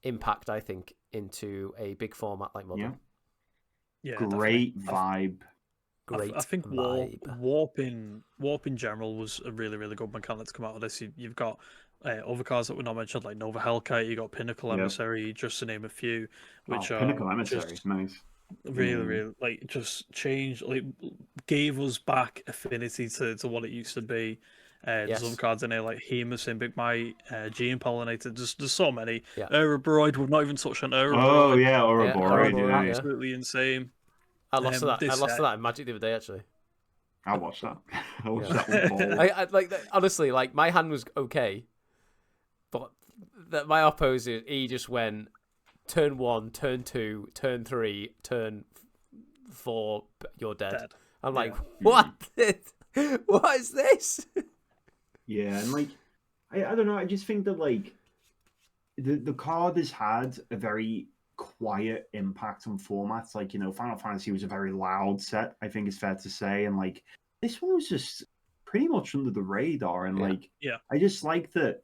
impact, I think, into a big format like Modern. Yeah, great vibe. Great. I think vibe. warp in general was a really, really good mechanic to come out of this. You've got other cards that were not mentioned, like Nova Hellkite. You got Pinnacle Emissary, just to name a few. Which Pinnacle Emissary is nice. Really, like, just changed, like, gave us back affinity to what it used to be. There's other cards in there like Hemus, Big Might, Gene Pollinator. There's so many. Ouroboros, we've not even touched on Ouroboros. Oh yeah, Ouroboros. Absolutely insane. I lost to that. I lost to that in Magic the other day, actually. I watched that. I watched that one. I like, honestly, like, my hand was okay, but my opposite, he just went turn 1, turn 2, turn 3, turn 4, you're dead. I'm like, what? What is this? Yeah, and like, I don't know. I just think that, like, the card has had a very quiet impact on formats. Like, you know, Final Fantasy was a very loud set, I think it's fair to say, and like, this one was just pretty much under the radar. And like, I just like that.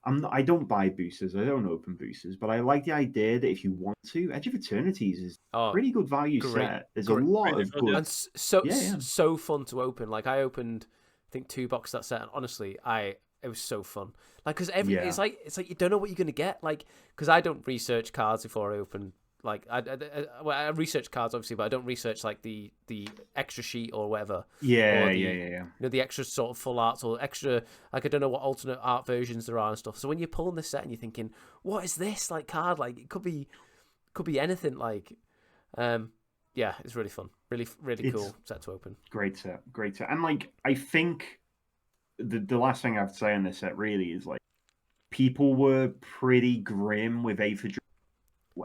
I don't buy boosters, I don't open boosters, but I like the idea that if you want to, Edge of Eternities is pretty good value set. There's a lot of good, and so fun to open. Like, I opened, I think, 2 boxes that set, and honestly, it was so fun. Like, because it's like you don't know what you're gonna get. Like, because I don't research cards before I open. Like, I research cards, obviously, but I don't research, like, the extra sheet or whatever. Yeah. You know, the extra sort of full arts or extra, like, I don't know what alternate art versions there are and stuff. So when you're pulling this set and you're thinking, what is this, like, card? Like, it could be anything. Like, it's really fun, really cool set to open. Great set, and like, I think the last thing I have to say on this set really is, like, people were pretty grim with Aether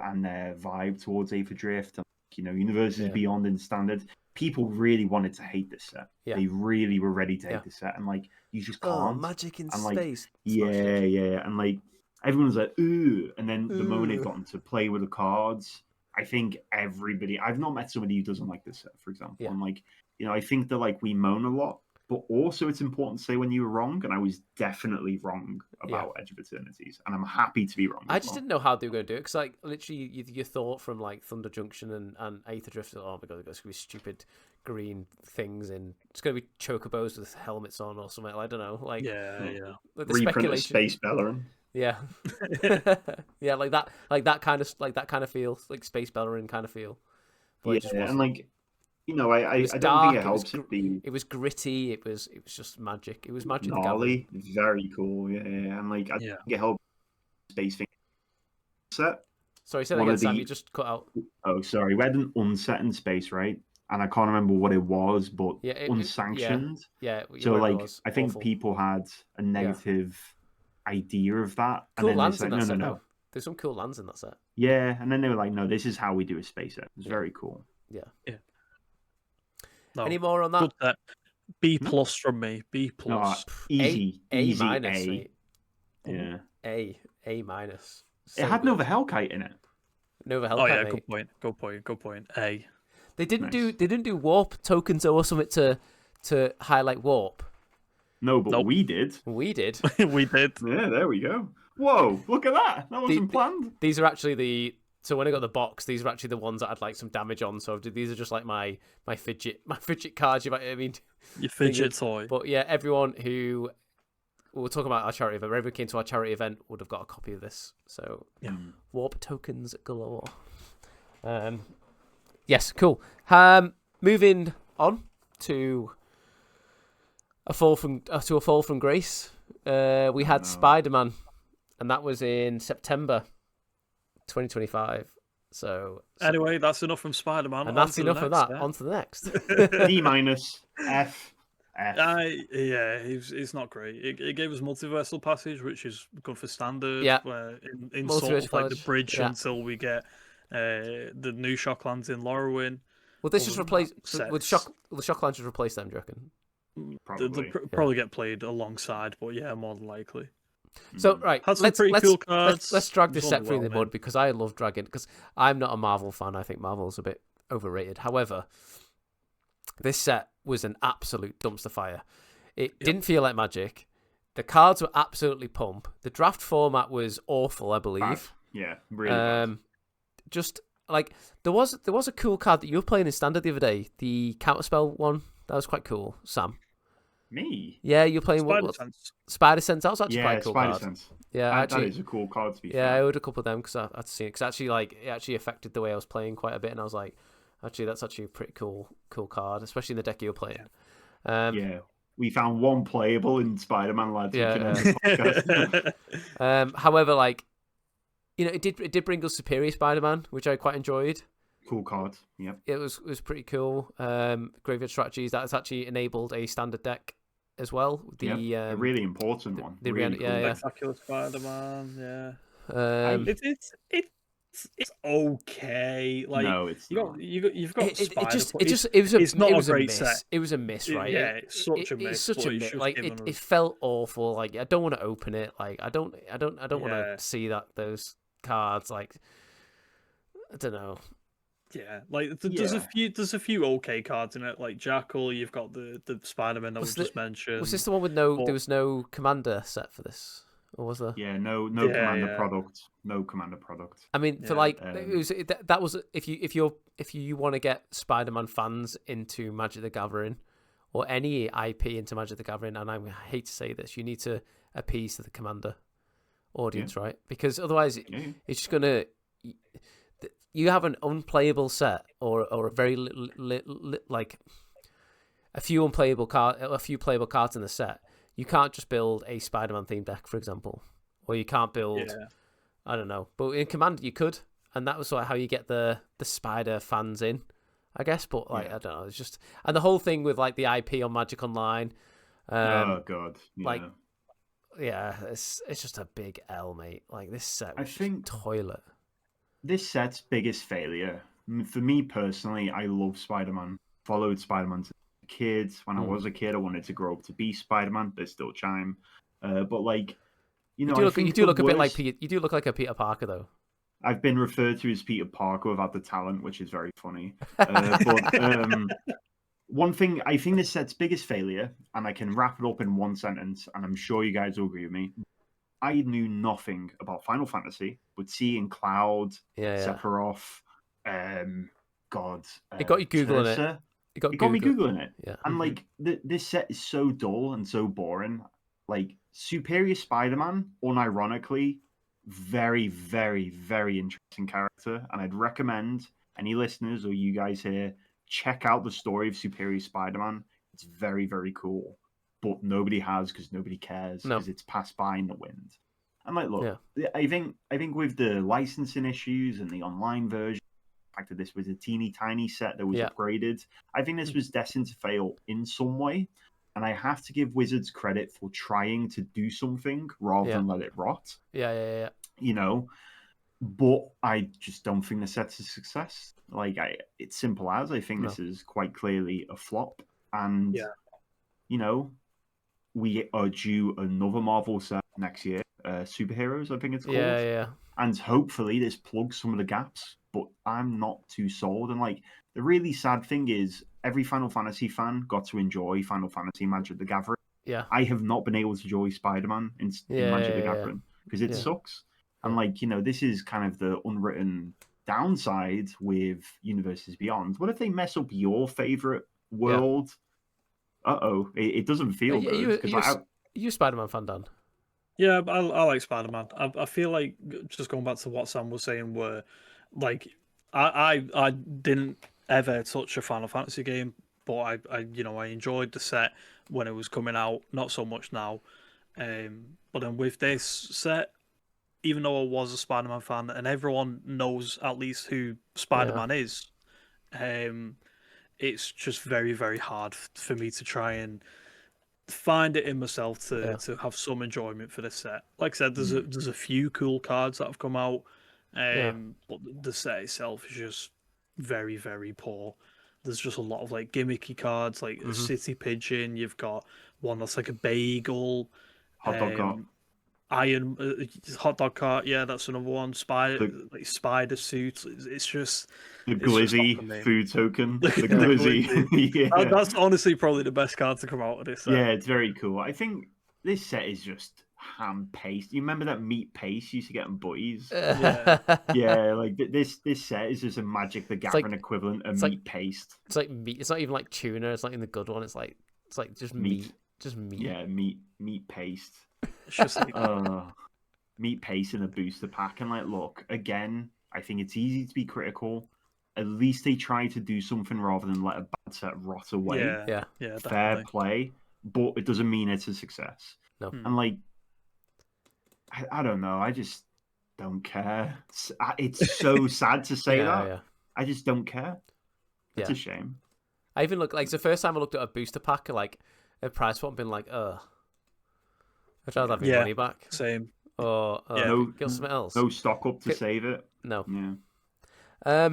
and their vibe towards Aether Drift, and, you know, Universes Beyond in standard. people really wanted to hate this set. Yeah. They really were ready to hate Yeah. this set, and like you just Oh, can't. magic in And like, space. yeah, and like everyone's like, ooh, and then the moment they've Ooh. gotten to play with the cards, I think everybody. I've not met somebody who doesn't like this set, for example, Yeah. and like I think that like we moan a lot, but also it's important to say when you were wrong, and I was definitely wrong about Edge of Eternities, and I'm happy to be wrong. I just didn't know how they were going to do it, because like literally you thought from like Thunder Junction and Aether Drift, oh my god, there's going to be stupid green things, and it's going to be chocobos with helmets on or something. I don't know, like yeah. the Reprint speculation. Space Bellerin. Yeah, yeah, like that kind of feel, like Space Bellerin kind of feel. But it just Yeah, wasn't. and like I was don't dark, think it helps it be. It was gritty. It was just magic. It was Magic the Gnarly, Gathering. very cool. Yeah, and like I think it helped space thing set. Sorry, say that again, Sam. You just cut out. Oh, sorry. We had an unset in space, right? And I can't remember what it was, but unsanctioned. Yeah. So like I think awful. people had a negative idea of that. Cool and then lands it's like, in that set. no. There's some cool lands in that set. Yeah, and then they were like, no, this is how we do a space set. It was very cool. Yeah. No, Any more on that? Good set. B+ from me. B+. No, easy. A minus. A. Mate. Yeah. A minus. So it had good. Nova Hellkite in it. Nova Hellkite. Oh yeah, mate. good point. A. They didn't do warp tokens or something to highlight warp. No, but we did. We did. We did. Yeah, there we go. Whoa, look at that. That wasn't planned. These are actually so when I got the box, these are actually the ones that had like some damage on. So these are just like my fidget cards. I mean, your fidget toy. But yeah, everyone who we're talking about our charity event, everyone came to our charity event would have got a copy of this. So warp tokens galore. Yes, cool. Moving on to a fall from grace. We had Spider-Man, and that was in September 2025. So anyway, that's enough from Spider-Man. And that's enough of that. On to the next. D minus. F. Yeah, it's not great. It gave us multiversal passage, which is good for standard. Yeah. Where in sort of like the bridge until we get the new Shocklands in Lorwyn. Will this just replace? Will the Shocklands just replace them? Do you reckon? Probably. They'll probably get played alongside, but yeah, more than likely. So right, had some pretty cool cards. Let's drag this set through the mud, because I love dragging. Because I'm not a Marvel fan. I think Marvel's a bit overrated. However, this set was an absolute dumpster fire. It didn't feel like Magic. The cards were absolutely pump. The draft format was awful, I believe. Bad. Yeah, really bad. Just like there was a cool card that you were playing in Standard the other day. The Counterspell one. That was quite cool, Sam. Me? Yeah, you're playing Spider Sense. That was actually quite a cool Spider card. Sense. Yeah, that is a cool card to be fair. Yeah, I owed a couple of them because I had seen it. Because actually, it actually affected the way I was playing quite a bit, and I was like, actually, that's actually a pretty cool card, especially in the deck you were playing. Yeah, we found one playable in Spider-Man, lads. However, it did bring us Superior Spider-Man, which I quite enjoyed. Cool card. Yep. It was pretty cool. Graveyard Strategies, that has actually enabled a standard deck as well. A really important one. Really cool. Spectacular Spider-Man. Yeah. It's okay. Like, no, it's not. You've got it's not a great miss. Set. It was a miss, right? Yeah, it's such a miss. It's such a miss. Like it felt awful. Like I don't want to open it. Like I don't want to see those cards. Like I don't know. Yeah, like there's a few okay cards in it. Like Jackal, you've got the Spider-Man that we just mentioned. Was this the one with there was no commander set for this? Or was there? Yeah, no commander product. No commander product. I mean, for that was if you want to get Spider-Man fans into Magic the Gathering or any IP into Magic the Gathering, and I hate to say this, you need to appease the commander audience, right? Because otherwise, it's just gonna. You have an unplayable set or a very like a few playable cards in the set. You can't just build a Spider-Man themed deck, for example, or you can't build. I don't know, but in Commander you could, and that was sort of how you get the Spider fans in, I guess. But I don't know, it's just and the whole thing with the IP on Magic Online. Oh god, it's just a big L, mate. Like this set was toilet. This set's biggest failure, for me personally, I love Spider-Man followed Spider-Man since I was a kid. When I was a kid, I wanted to grow up to be Spider-Man. There's still Chime. But like, you know, you do look a bit like you do look like a Peter Parker though. I've been referred to as Peter Parker without the talent, which is very funny. But one thing, I think this set's biggest failure, and I can wrap it up in one sentence, and I'm sure you guys will agree with me. I knew nothing about Final Fantasy, but seeing Cloud, Sephiroth, God, it got you googling Terza, it. It got me googling it. Yeah, and like this set is so dull and so boring. Like Superior Spider-Man, unironically, very, very, very interesting character, and I'd recommend any listeners or you guys here check out the story of Superior Spider-Man. It's very, very cool, but nobody has because nobody cares because it's passed by in the wind. And like, look, I think with the licensing issues and the online version, the fact that this was a teeny tiny set that was upgraded, I think this was destined to fail in some way. And I have to give Wizards credit for trying to do something rather than let it rot. Yeah. You know, but I just don't think the set's a success. Like, it's simple as I think this is quite clearly a flop. And, you know, we are due another Marvel set next year, Superheroes, I think it's called. Yeah. And hopefully this plugs some of the gaps, but I'm not too sold. And like, the really sad thing is every Final Fantasy fan got to enjoy Final Fantasy Magic the Gathering. Yeah. I have not been able to enjoy Spider-Man in Magic the Gathering because it sucks. And like, you know, this is kind of the unwritten downside with Universes Beyond. What if they mess up your favorite world? It doesn't feel good. Are you a Spider-Man fan, Dan? Yeah, I like Spider-Man. I feel like, just going back to what Sam was saying, where like I didn't ever touch a Final Fantasy game, but I enjoyed the set when it was coming out. Not so much now, but then with this set, even though I was a Spider-Man fan, and everyone knows at least who Spider-Man is, it's just very, very hard for me to try and find it in myself to have some enjoyment for this set. Like I said, there's a few cool cards that have come out, but the set itself is just very, very poor. There's just a lot of like gimmicky cards, like a city pigeon. You've got one that's like a bagel, hot dog cart. Iron hot dog cart, that's another one. Spider suits. It's just the glizzy food token. The glizzy. That's honestly probably the best card to come out of this set. Yeah, it's very cool. I think this set is just hand paste. You remember that meat paste you used to get in Buddies? Yeah, like this set is just a Magic the Gathering equivalent of meat paste. It's like meat. It's not even like tuna. It's not even the good one. It's like just meat. Just meat. Yeah, meat paste. It's just like meat paste in a booster pack. And like, look, again, I think it's easy to be critical. At least they try to do something rather than let a bad set rot away. Yeah, fair play, but it doesn't mean it's a success. No. And like, I don't know. I just don't care. It's so sad to say that. Yeah. I just don't care. It's a shame. I even look like it's the first time I looked at a booster pack, like a price point, been like, I'd rather have your money back. Same. Or get something else. No stock up to save it. No. Yeah.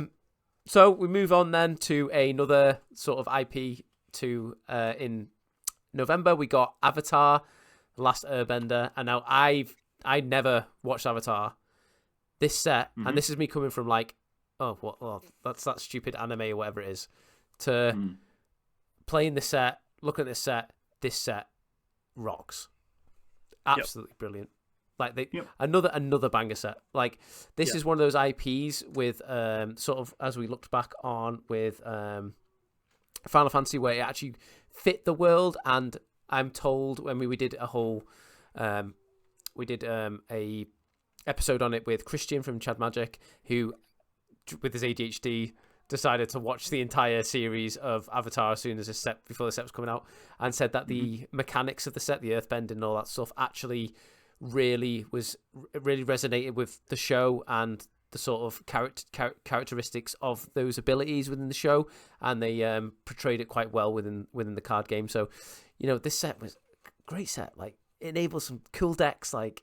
So we move on then to another sort of IP in November. We got Avatar, The Last Airbender, and now I never watched Avatar. This set, and this is me coming from like, that's that stupid anime or whatever it is, to playing the set, looking at this set rocks. Absolutely brilliant. Like another banger set. Like this is one of those IPs with sort of, as we looked back on with Final Fantasy, where it actually fit the world. And I'm told when we did a whole a episode on it with Christian from Chad Magic, who with his ADHD decided to watch the entire series of Avatar as soon as before the set was coming out, and said that the mechanics of the set, the earthbending and all that stuff, actually really resonated with the show and the sort of characteristics of those abilities within the show, and they portrayed it quite well within the card game. So, you know, this set was a great set. Like, it enables some cool decks. Like,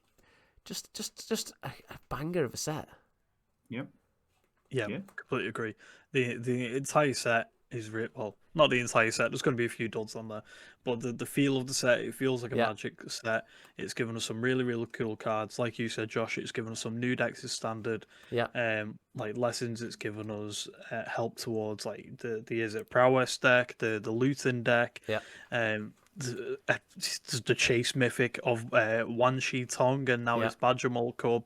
just a banger of a set. Yeah, completely agree. The entire set well, not the entire set. There's going to be a few duds on there, but the feel of the set, it feels like a Magic set. It's given us some really, really cool cards, like you said, Josh. It's given us some new decks as standard. Like lessons. It's given us help towards like the is it prowess deck, the looting deck. The chase mythic of Wan Shi Tong, and now it's Badger Mole Cub.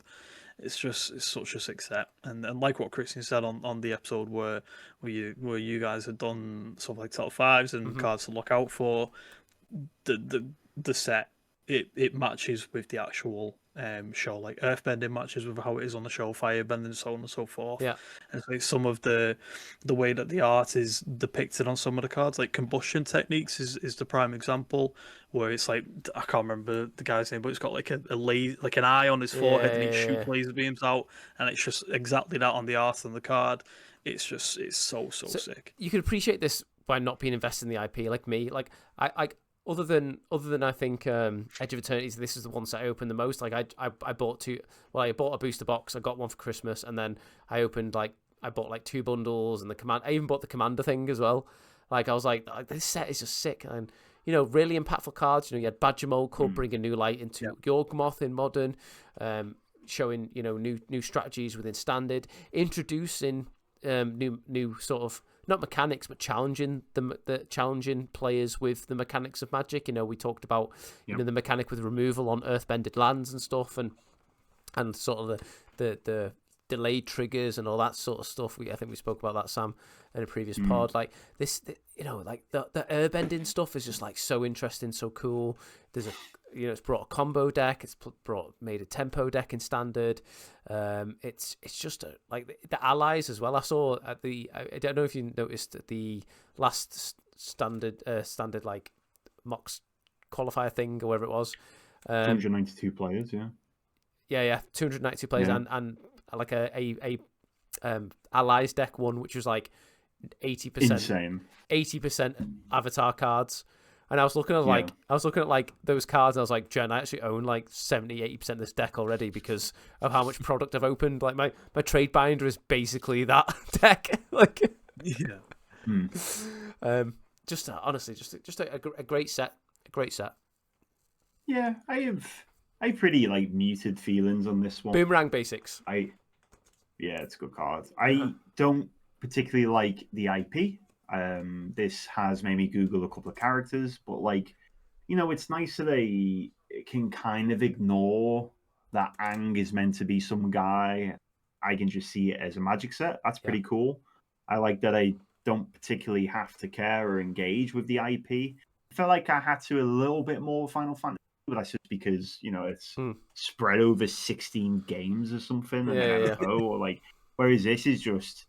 It's such a sick set, and like what Christian said on the episode where you guys had done sort of like top fives and cards to look out for, the set it matches with the actual show. Like Earthbending matches with how it is on the show, Firebending, so on and so forth. And so like some of the way that the art is depicted on some of the cards, like Combustion Techniques is the prime example, where it's like, I can't remember the guy's name, but it's got like like an eye on his forehead and he shoots laser beams out, and it's just exactly that on the art on the card. It's so sick. You can appreciate this by not being invested in the IP, like me. Like I other than I think Edge of Eternity, this is the one set I opened the most. Like I bought two. Well, I bought a booster box. I got one for Christmas, and then I bought like 2 bundles and I even bought the Commander thing as well. Like I was like, this set is just sick, and really impactful cards. You had Badger Mole Cub bringing new light into Yawgmoth in Modern, showing new strategies within Standard, introducing new sort of, not mechanics, but challenging challenging players with the mechanics of Magic. We talked about the mechanic with removal on earthbended lands and stuff, and sort of the delayed triggers and all that sort of stuff. I think we spoke about that, Sam, in a previous pod. Like this, like the airbending stuff is just like so interesting, so cool. There's it's brought a combo deck. It's made a tempo deck in Standard. It's just like the allies as well. I saw at I don't know if you noticed at the last standard like Mox qualifier thing or whatever it was. 292 players, yeah, 292 players, and like a allies deck one, which was like 80%, insane, 80% avatar cards. And I was looking at like those cards, and I was like, Jen, I actually own like 70-80% of this deck already because of how much product I've opened. Like my trade binder is basically that deck. Like, just honestly, just a great set, Yeah, I have pretty like muted feelings on this one. Boomerang Basics. It's a good card. I don't particularly like the IP. This has made me Google a couple of characters, but it's nice that they can kind of ignore that Aang is meant to be some guy. I can just see it as a Magic set. That's pretty cool. I like that I don't particularly have to care or engage with the IP. I felt like I had to a little bit more Final Fantasy, but that's just because it's spread over 16 games or something, or whereas this is just.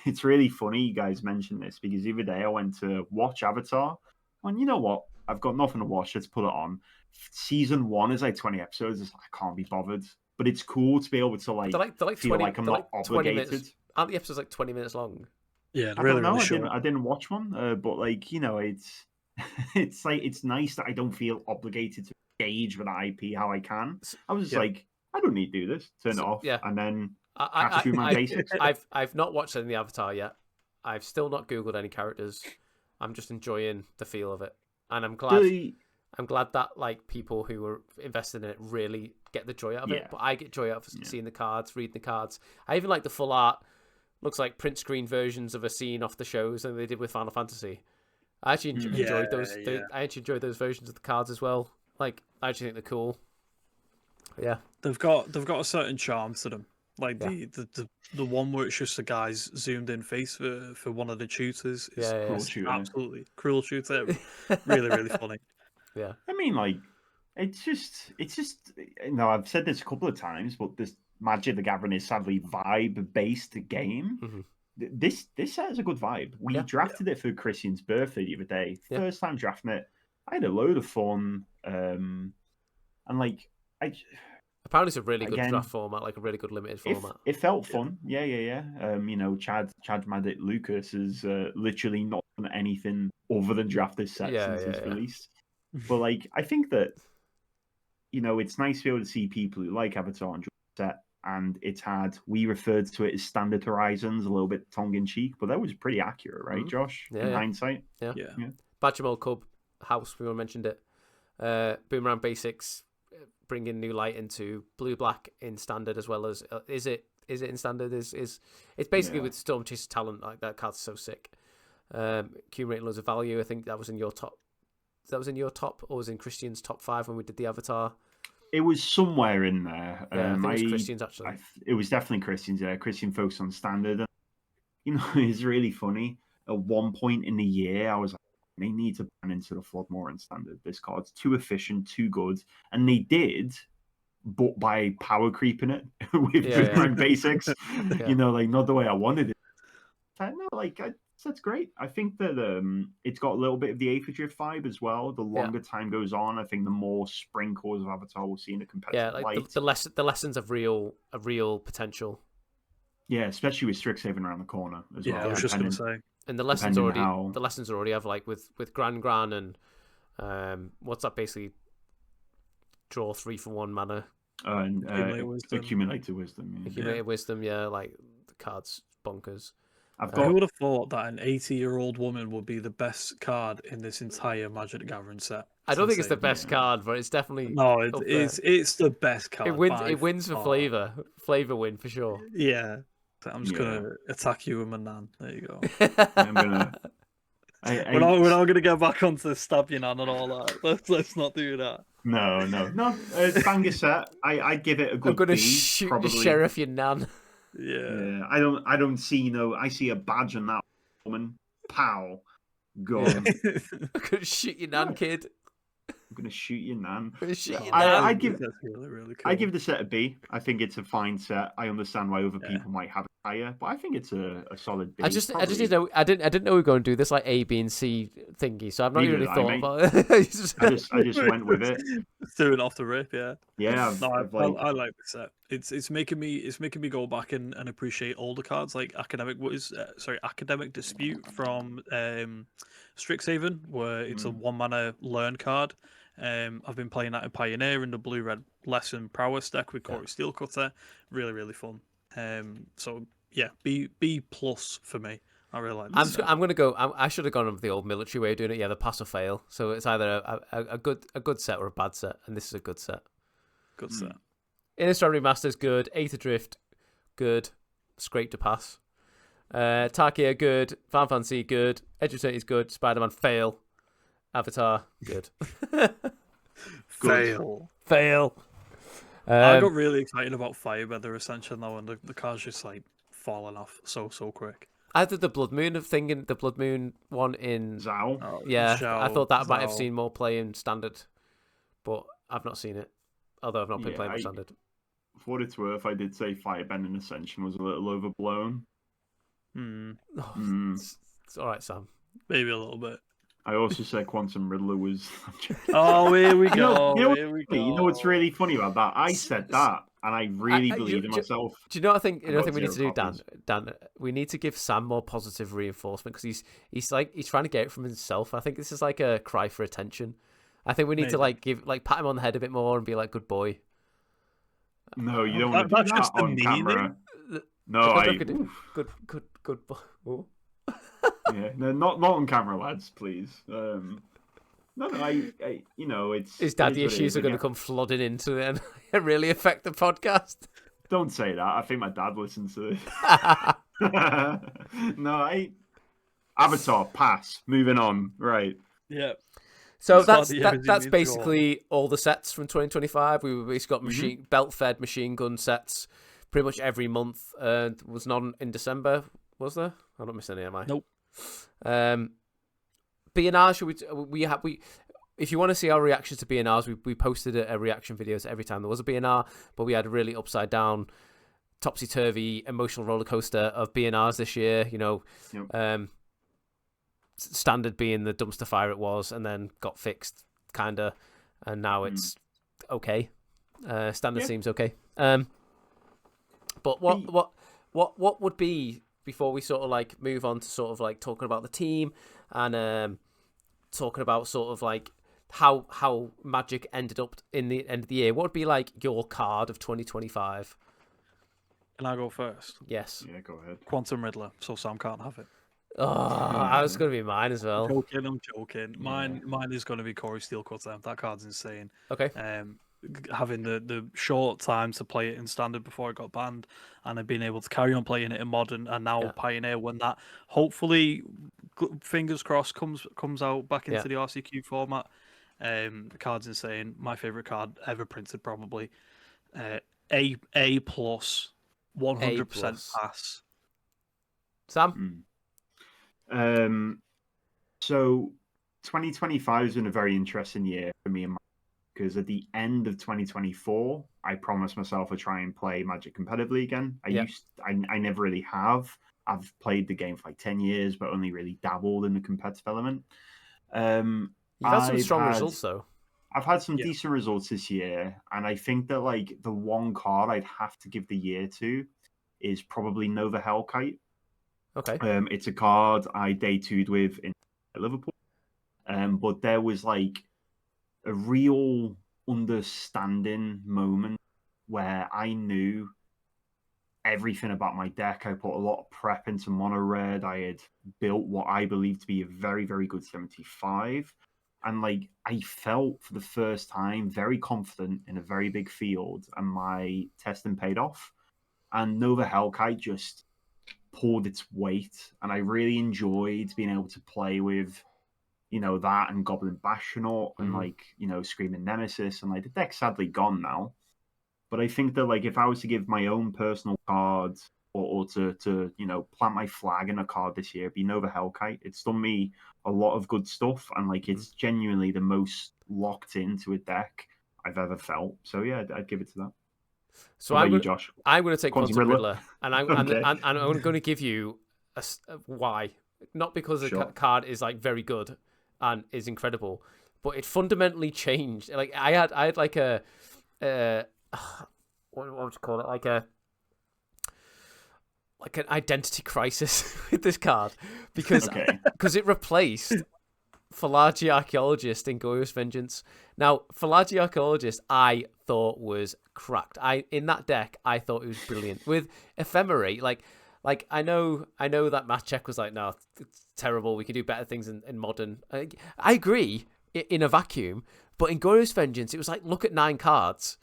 It's really funny you guys mentioned this because the other day I went to watch Avatar, and you know what? I've got nothing to watch. Let's put it on. Season 1 is like 20 episodes. I can't be bothered, but it's cool to be able to they're feel 20, like I'm not obligated. Aren't the episodes like 20 minutes long? Yeah, I don't know. I didn't watch one, but it's it's nice that I don't feel obligated to engage with the IP how I can. I was just like, I don't need to do this. Turn it off, and then. I've not watched any of the Avatar yet. I've still not Googled any characters. I'm just enjoying the feel of it, and I'm glad that like people who are invested in it really get the joy out of it. But I get joy out of seeing the cards, reading the cards. I even like the full art. Looks like print screen versions of a scene off the shows that they did with Final Fantasy. I actually enjoyed those. I actually enjoyed those versions of the cards as well. Like I actually think they're cool. Yeah, they've got a certain charm to them. Like the one where it's just a guy's zoomed in face for one of the tutors is absolutely cruel tutor. Really, really funny. Yeah. I mean, it's just I've said this a couple of times, but this Magic the Gathering is sadly vibe-based game. Mm-hmm. This set is a good vibe. We drafted it for Christian's birthday the other day. First time drafting it. I had a load of fun. And apparently it's a really good draft format, like a really good limited format. It felt fun. Yeah. Chad Maddox Lucas has literally not done anything other than draft this set since its release. But I think that it's nice to be able to see people who like Avatar and set and we referred to it as standard horizons, a little bit tongue in cheek, but that was pretty accurate, right, Josh? Yeah, in hindsight. Yeah. Yeah. Cub House, we mentioned it. Boomerang Basics, bringing new light into blue black in standard as well as is it in standard? Is it's basically with Storm Chaser talent, like that card's so sick. Accumulating loads of value. I think that was in your top. That was in your top, or was in Christian's top 5 when we did the avatar. It was somewhere in there. Yeah, I think it was Christian's actually. It was definitely Christian's. Yeah, Christian focused on standard. And, it's really funny. At one point in the year, I was like, they need to ban Into the Flood more in standard. This card's too efficient, too good, and they did, but by power creeping it with Boomerang Basics. Like not the way I wanted it. That's great. I think that it's got a little bit of the Aether Drift vibe as well. The longer time goes on, I think the more sprinkles of Avatar we'll see in a competitive light. The lessons of real potential. Yeah, especially with Strixhaven around the corner as well. Yeah, I was just going to say. And the lessons already have like with Gran and what's that basically? Draw 3 for 1 mana. And accumulated wisdom. Accumulated wisdom, like the cards bonkers. Who would have thought that an 80-year-old woman would be the best card in this entire Magic the Gathering set? I don't think it's the best card, but it's definitely it's the best card. It wins for flavor win for sure. Yeah, I'm just gonna attack you with my nan. There you go. I'm gonna. We're not gonna get back onto the stab your nan and all that. Let's not do that. No. Banger set. I'd give it a good. I'm gonna B, shoot probably. the sheriff your nan. Yeah. I don't see I see a badge on that woman. Pow. Gone. I'm gonna shoot your nan, kid. I'm gonna shoot your nan. I give really cool. I give the set a B. I think it's a fine set. I understand why other people might have it higher, but I think it's a solid B. I just didn't know. I didn't know we were going to do this like A, B, and C thingy. So I've not really thought about it. I just went with it. Do it off the rip, yeah. Yeah, I like this set. It's making me go back and appreciate older cards like Academic Dispute from Strixhaven, where it's a 1 mana learn card. I've been playing that in Pioneer in the blue-red lesson prowess deck with Corey Steelcutter. Really, really fun. So yeah, B plus for me. I really like this. I'm gonna go. I should have gone with the old military way of doing it. Yeah, the pass or fail. So it's either a good set or a bad set, and this is a good set. Good set. Innistrad Remaster's good. Aether Drift, good. Scrape to pass. Tarkia, good. Final Fantasy, good. Edge of Eternity's good. Spider-Man, fail. Avatar, good. Fail. I got really excited about Firebender Ascension though, and the car's just like falling off so quick. I did the Blood Moon one in Zhao. I thought that might have seen more play in standard, but I've not seen it. Although I've not been playing with standard. For what it's worth, I did say Firebending Ascension was a little overblown. It's all right, Sam. Maybe a little bit. I also said Quantum Riddler was. Oh, here we go. You know what's really funny about that? I said that, and I really believe in myself. Do you know what I think? We need to do, Dan? We need to give Sam more positive reinforcement because he's trying to get it from himself. I think this is like a cry for attention. I think we need to pat him on the head a bit more and be like, good boy. No, you don't want to do that on camera. No, good boy. Ooh. Yeah, no, not on camera, lads, please. It's his daddy issues are going to come flooding into it and really affect the podcast. Don't say that. I think my dad listens to it. Avatar pass. Moving on. Right. Yeah. So that's basically all the sets from 2025. We basically got belt-fed machine gun sets pretty much every month. Was none in December, was there? I don't miss any, am I? Nope. BNR, if you want to see our reactions to BNRs, we posted a reaction videos every time there was a BNR, but we had a really upside down, topsy-turvy emotional roller coaster of BNRs this year. Standard being the dumpster fire it was, and then got fixed, kinda, and now it's okay. Standard seems okay. But what would be, before we sort of like move on to sort of like talking about the team and talking about sort of like how Magic ended up in the end of the year, what would be like your card of 2025? Can I go first? Yes. Yeah, go ahead. Quantum Riddler, so Sam can't have it. Oh, I was going to be mine as well. I'm joking. Mine is going to be Corey Steelcutter. That card's insane. Okay. Having the short time to play it in standard before it got banned, and I've been able to carry on playing it in modern, and now Pioneer when that hopefully, fingers crossed, comes out back into the RCQ format. The card's insane. My favorite card ever printed, probably. A plus, 100% pass. Sam. So 2025 has been a very interesting year for me and because at the end of 2024, I promised myself I'd try and play Magic competitively again. I never really have. I've played the game for like 10 years, but only really dabbled in the competitive element. You've had some strong results, though. I've had some decent results this year, and I think that like the one card I'd have to give the year to is probably Nova Hellkite. Okay. It's a card I day two'd with in Liverpool, but there was like a real understanding moment where I knew everything about my deck. I put a lot of prep into mono red. I had built what I believe to be a very, very good 75. And like I felt for the first time very confident in a very big field, and my testing paid off. And Nova Hellkite just pulled its weight, and I really enjoyed being able to play with, you know, that and Goblin Bastionaut and like, you know, Screaming Nemesis, and like the deck's sadly gone now. But I think that like if I was to give my own personal card or to you know plant my flag in a card this year, it'd be Nova Hellkite. It's done me a lot of good stuff, and like it's genuinely the most locked into a deck I've ever felt. So yeah, I'd give it to that. So I'm going to take Quantum Riddler, and I'm going to give you a why. Not because the card is like very good and is incredible, but it fundamentally changed. Like I had like a what would you call it? Like an identity crisis with this card because it replaced Fallaci Archaeologist in Goyos Vengeance. Now, Fallaci Archaeologist, I thought was cracked. In that deck, I thought it was brilliant. With Ephemerate, like I know that Matt Check was like, no, it's terrible. We can do better things in modern. I agree in a vacuum, but in Goyos Vengeance, it was like, look at 9 cards,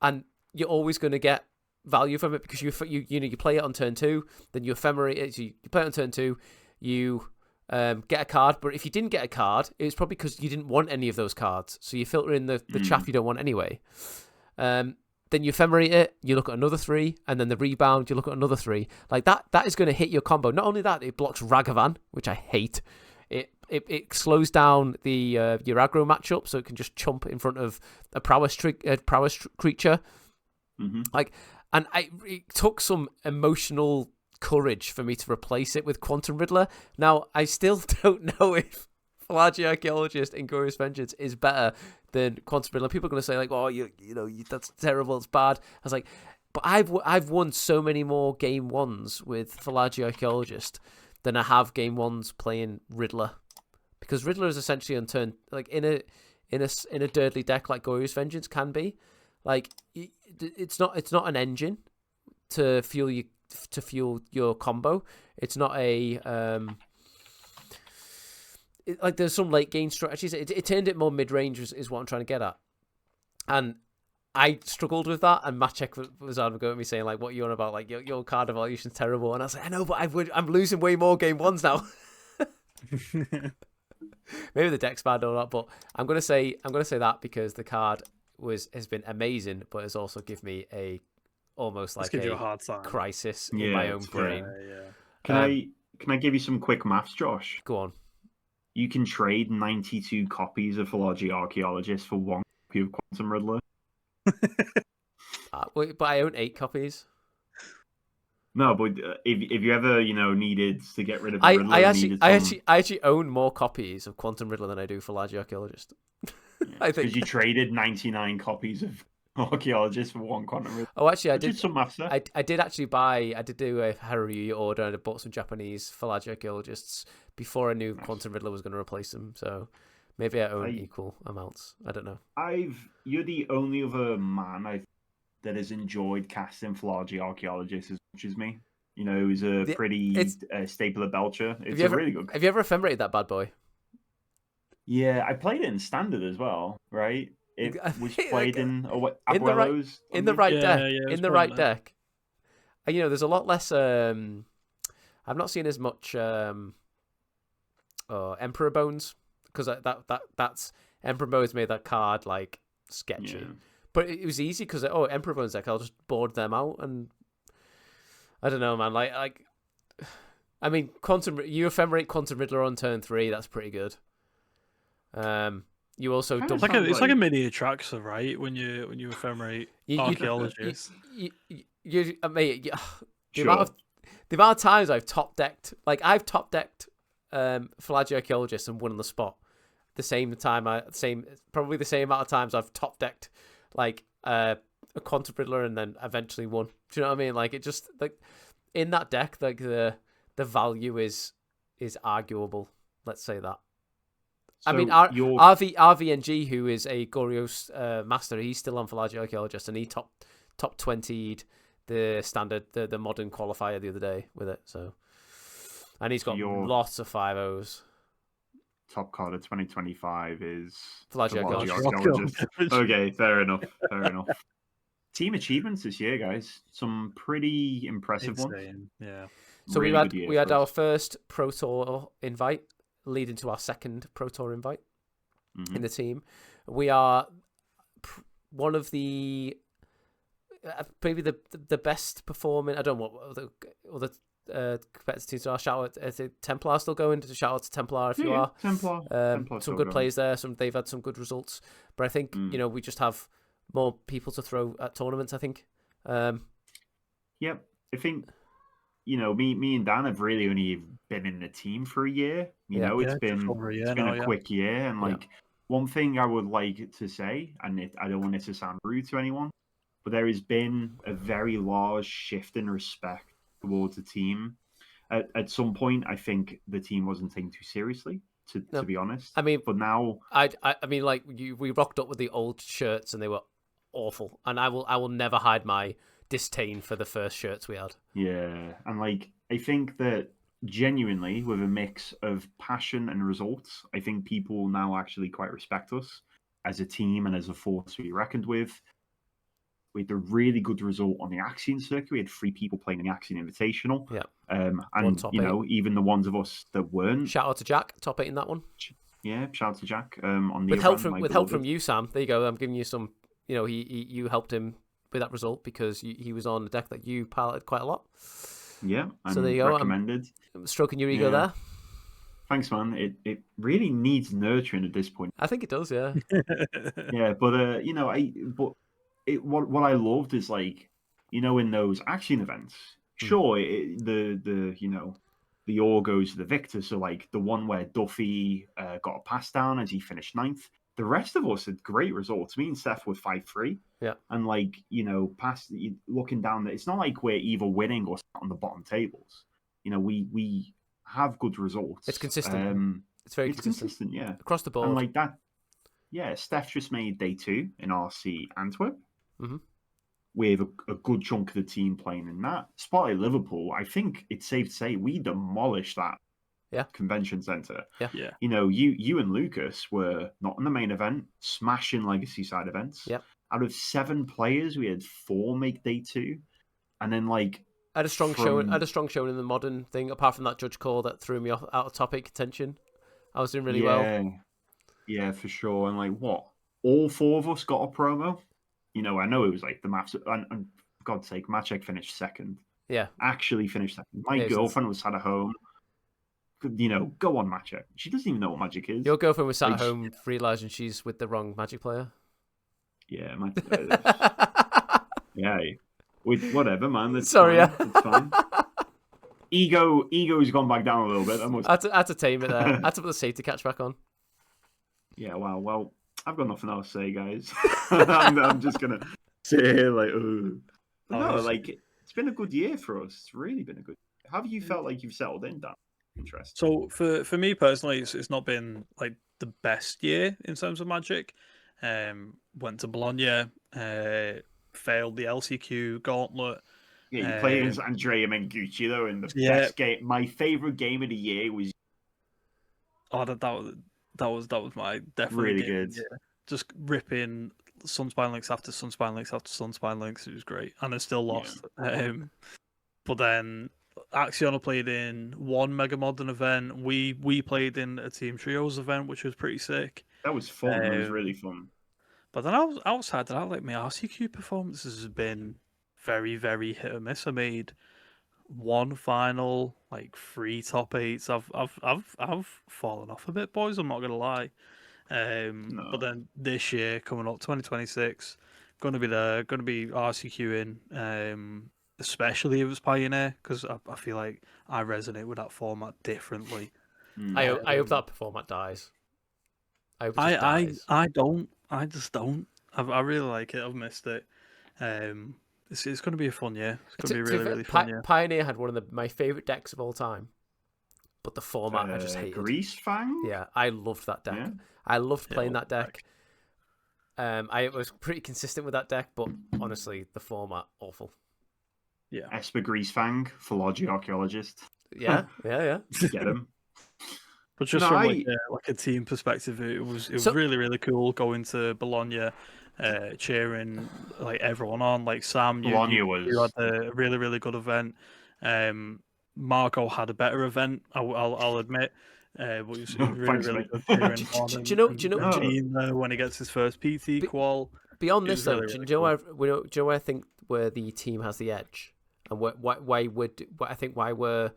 and you're always going to get value from it because you play it on turn 2, then you Ephemerate it. So you play it on turn 2, you get a card, but if you didn't get a card, it was probably because you didn't want any of those cards. So you filter in the chaff you don't want anyway. Then you Ephemerate it, you look at another 3, and then the rebound, you look at another 3. Like that is going to hit your combo. Not only that, it blocks Ragavan, which I hate. It slows down the your aggro matchup, so it can just chump in front of a prowess creature. Like, and it took some emotional courage for me to replace it with Quantum Riddler. Now, I still don't know if Fallaci Archaeologist in Goyos Vengeance is better than Quantum Riddler. People are going to say, like, oh, you know, that's terrible, it's bad. I was like, but I've won so many more game 1s with Fallaci Archaeologist than I have game 1s playing Riddler. Because Riddler is essentially on turn, like, in a Dirtly deck like Goyos Vengeance can be. Like, it's not an engine to fuel your combo. It's not a like there's some late game strategies. It turned it more mid range is what I'm trying to get at, and I struggled with that. And Maciek was on going at me saying like, "What are you on about? Like your card evaluation's terrible." And I was like, "I know, but I'm losing way more game 1s now." Maybe the deck's bad or not, but I'm gonna say that because the card has been amazing, but has also given me almost like a hard time. Crisis in my own brain. Can I give you some quick maths, Josh? Go on. You can trade 92 copies of Fallaci Archaeologist for 1 copy of Quantum Riddler. But I own 8 copies. No, but if you ever needed to get rid of I Riddler, I actually own more copies of Quantum Riddler than I do Fallaci Archaeologist. I think because you traded 99 copies of Archaeologist for 1 Quantum Riddler. Oh, actually, I did some maths there. I did do a Haruyu order, and I bought some Japanese Fallaci Archaeologists before I knew Quantum Riddler was going to replace them. So maybe I own equal amounts. I don't know. You're the only other man I've that has enjoyed casting Falaji Archaeologist as much as me. You know, who's a pretty staple of Belcher. It's really good. Have you ever ephemerated that bad boy? Yeah, I played it in standard as well, right? It was played in Abuelo's in the right deck. In the right deck. And, you know, there's a lot less. I've not seen as much Emperor Bones, because that's Emperor Bones made that card like sketchy. Yeah. But it was easy because Emperor Bones deck, I'll just board them out, and I don't know, man. Like, I mean, you ephemerate Quantum Riddler on turn 3. That's pretty good. You also it's like a mini Atraxa, right? When you ephemerate Archaeologist. The amount of times I've top decked, Falaji Archaeologist and won on the spot. Probably the same amount of times I've top decked like a Quantum Riddler and then eventually won. Do you know what I mean? Like, it just, like, in that deck, like the value is arguable. Let's say that. So I mean, RVNG, who is a Gorios master, he's still on Falaji Archaeologist, and he top 20'd the standard, the modern qualifier the other day with it. So, and he's got lots of 5-0s. Top card of 2025 is Falaji Archaeologist. Okay, fair enough. Team achievements this year, guys. Some pretty impressive ones. Yeah. So really we had our first Pro Tour invite, leading to our second Pro Tour invite in the team. We are one of the maybe the best performing. I don't know what other competitive teams are. Shout out to Templar still going. Shout out to Templar if you are. Templar. Some good plays there. They've had some good results. But I think we just have more people to throw at tournaments, I think. Yep. I think me and Dan have really only been in the team for a year. It's been a quick year, and one thing I would like to say, and I don't want it to sound rude to anyone, but there has been a very large shift in respect towards the team. At some point, I think the team wasn't taken too seriously, to be honest. I mean, but now, I mean, like, we rocked up with the old shirts and they were awful, and I will never hide my disdain for the first shirts we had. Yeah, and I think that genuinely, with a mix of passion and results, I think people now actually quite respect us as a team and as a force to be reckoned with. We had a really good result on the Axion circuit. We had 3 people playing in the Axion Invitational. Yeah. And even the ones of us that weren't. Shout out to Jack, top 8 in that one. Yeah, shout out to Jack. On the with help from you, Sam. There you go. I'm giving you some. You helped him with that result because he was on the deck that you piloted quite a lot. Yeah, so there you go. Recommended. I'm stroking your ego there. Thanks, man. It really needs nurturing at this point. I think it does, yeah. Yeah, but what I loved is in those action events. Sure, the all goes to the victor. So the one where Duffy got a pass down as he finished 9th. The rest of us had great results. Me and Steph were 5-3. Yeah. And looking down there, it's not like we're either winning or on the bottom tables. We have good results. It's consistent. It's very consistent. Yeah. Across the board. And that. Yeah, Steph just made day 2 in RC Antwerp. Mm-hmm. With a good chunk of the team playing in that. Spotlight Liverpool, I think it's safe to say we demolished that convention centre. Yeah. You and Lucas were not in the main event, smashing legacy side events. Yeah. Out of 7 players, we had 4 make day 2. And then I had a strong showing in the modern thing, apart from that judge call that threw me off out of topic contention. I was doing really well. Yeah, for sure. And what? All 4 of us got a promo. I know it was the maths, and for God's sake, Maciek finished 2nd. Yeah. Actually finished 2nd. My girlfriend was sat at home. Go on, Maciek. She doesn't even know what Magic is. Your girlfriend was sat at home realising she's with the wrong Magic player. Yeah, yeah. Whatever, man. That's Sorry, fine. It's fine. Ego's gone back down a little bit. I had to tame it there. I had to put the safety catch back on. Yeah, wow. Well, I've got nothing else to say, guys. I'm just gonna sit here it's been a good year for us. It's really been a good year. How have you felt like you've settled in, Dan? Interesting. So for me personally, it's not been the best year in terms of Magic. Went to Bologna, failed the LCQ gauntlet. Yeah, you play against Andrea Mengucci though, in the best game. My favorite game of the year was. Oh, that was my definitely really game. good. Yeah. Just ripping Sunspine Links after Sunspine Links after Sunspine Links. It was great, and I still lost. Yeah. But then Axiona played in one Mega Modern event. We played in a Team Trios event, which was pretty sick. That was fun. It was really fun. But then outside that, like my RCQ performances have been very, very hit or miss. I made one final, like 3 top 8s. I've fallen off a bit, boys. I'm not gonna lie. No. But then this year coming up, 2026, gonna be RCQing. Especially if it's Pioneer, because I feel like I resonate with that format differently. I hope that format dies. I hope it just dies. I don't. I just don't. I really like it. I've missed it. It's going to be a fun year. It's going to be a really, really fun year. Pioneer had one of my favorite decks of all time, but the format I just hated. Grease Fang? Yeah, I loved that deck. Yeah. I loved playing that deck. I was pretty consistent with that deck, but honestly, the format awful. Yeah. Esper Grease Fang, Philology Archaeologist. Yeah. Get him. But just from like a team perspective, it was really, really cool going to Bologna, cheering like everyone on. Like Sam, you had a really, really good event. Marco had a better event, I'll admit. But it was really, really good cheering on. Do you know Gene, when he gets his first PT qual? Beyond this, though, do you know where I think where the team has the edge, and why we're